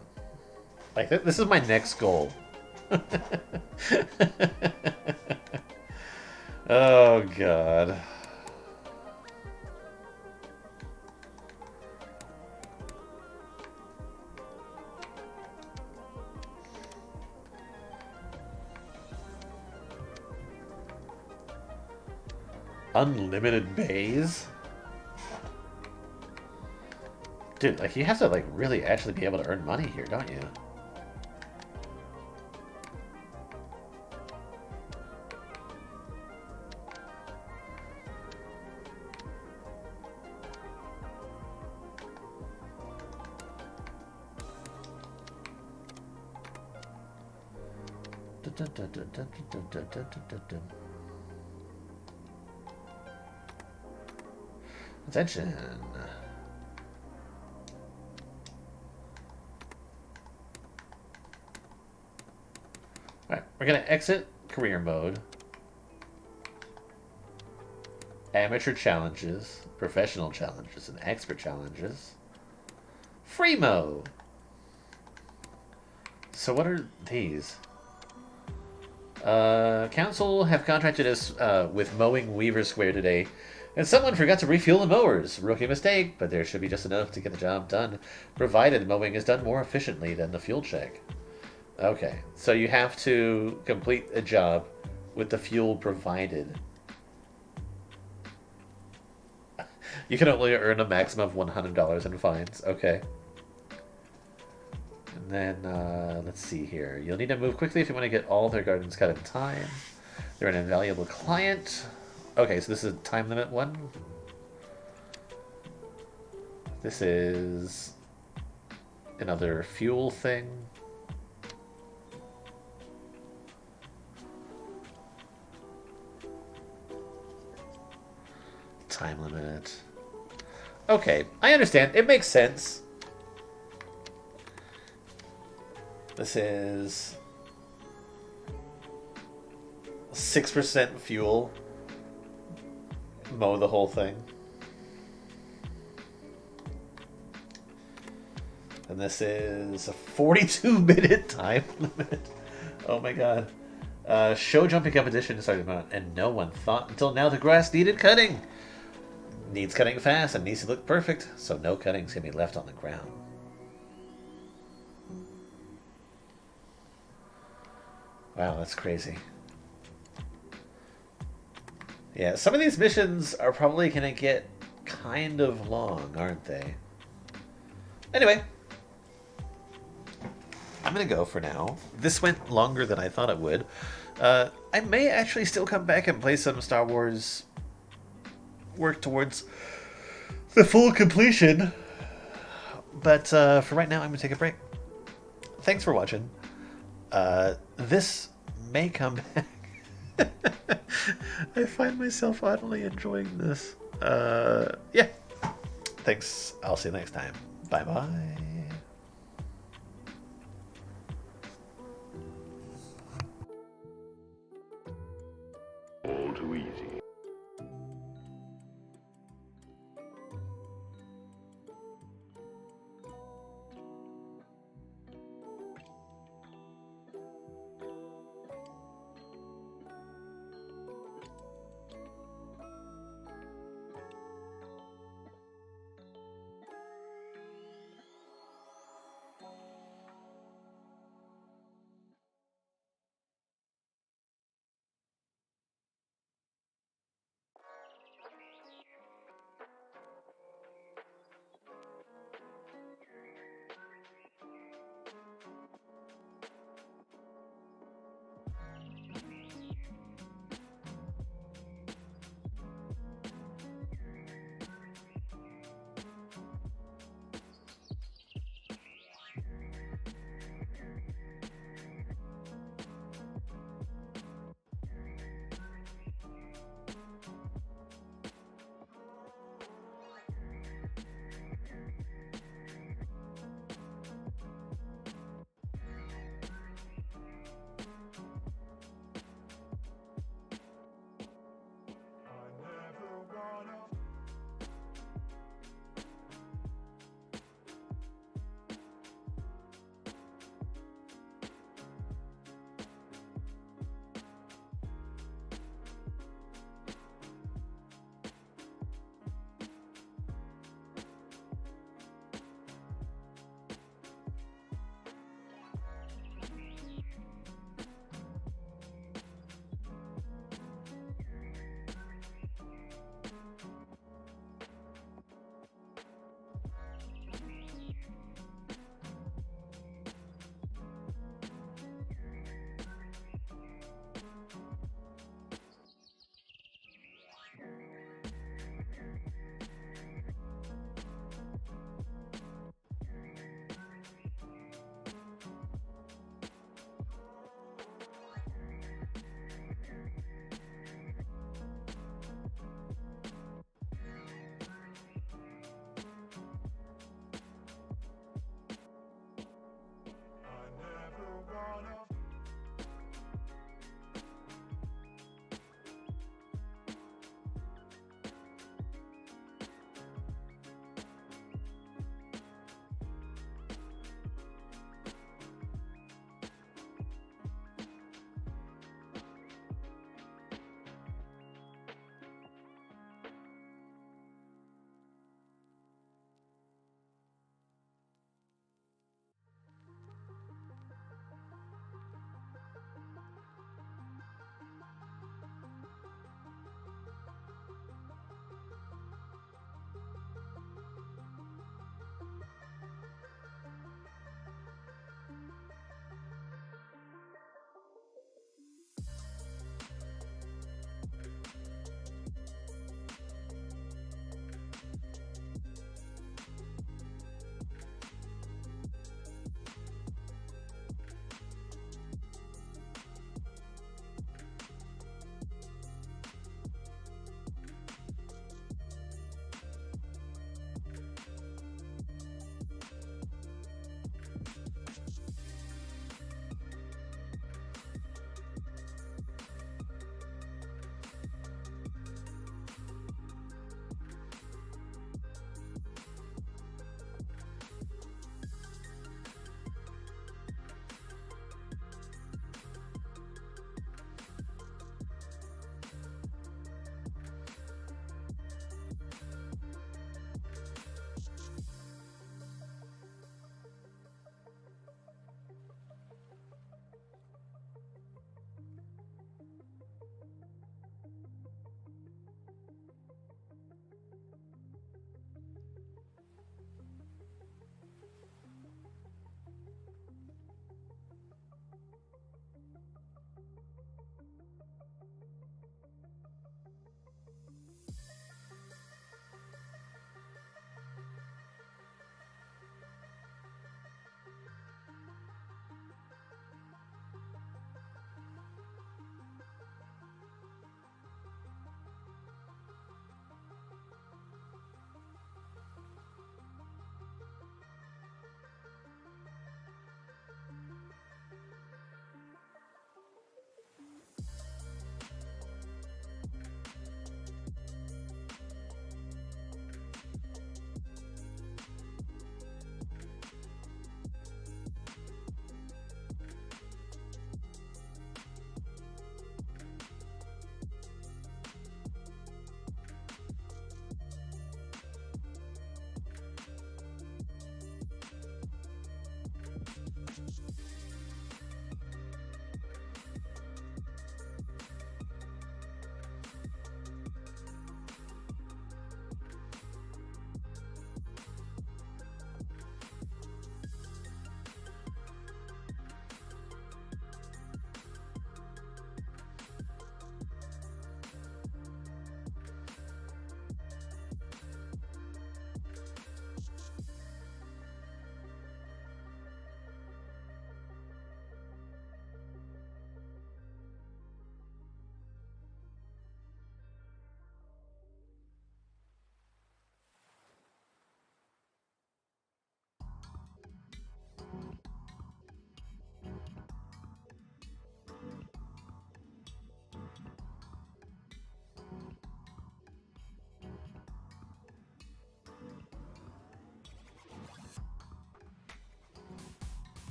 Like this is my next goal. Oh God. Unlimited bays? Dude, like you have to like really actually be able to earn money here, don't you? Attention. Alright, we're gonna exit career mode. Amateur challenges, professional challenges, and expert challenges. Free mode. So what are these? Council have contracted us with mowing Weaver Square today, and someone forgot to refuel the mowers. Rookie mistake, but there should be just enough to get the job done, provided mowing is done more efficiently than the fuel check. Okay, so you have to complete a job with the fuel provided. You can only earn a maximum of $100 in fines. Okay. And then, let's see here. You'll need to move quickly if you want to get all their gardens cut in time. They're an invaluable client. Okay, so this is a time limit one. This is another fuel thing. Time limit. Okay, I understand. It makes sense. This is 6% fuel. Mow the whole thing. And this is a 42-minute time limit. Oh my god. Show jumping competition started out, and no one thought until now the grass needed cutting. Needs cutting fast and needs to look perfect, so no cuttings can be left on the ground. Wow, that's crazy. Yeah, some of these missions are probably going to get kind of long, aren't they? Anyway, I'm going to go for now. This went longer than I thought it would. I may actually still come back and play some Star Wars, work towards the full completion. But for right now, I'm going to take a break. Thanks for watching. This may come back. I find myself oddly enjoying this. Yeah. Thanks. I'll see you next time. Bye-bye.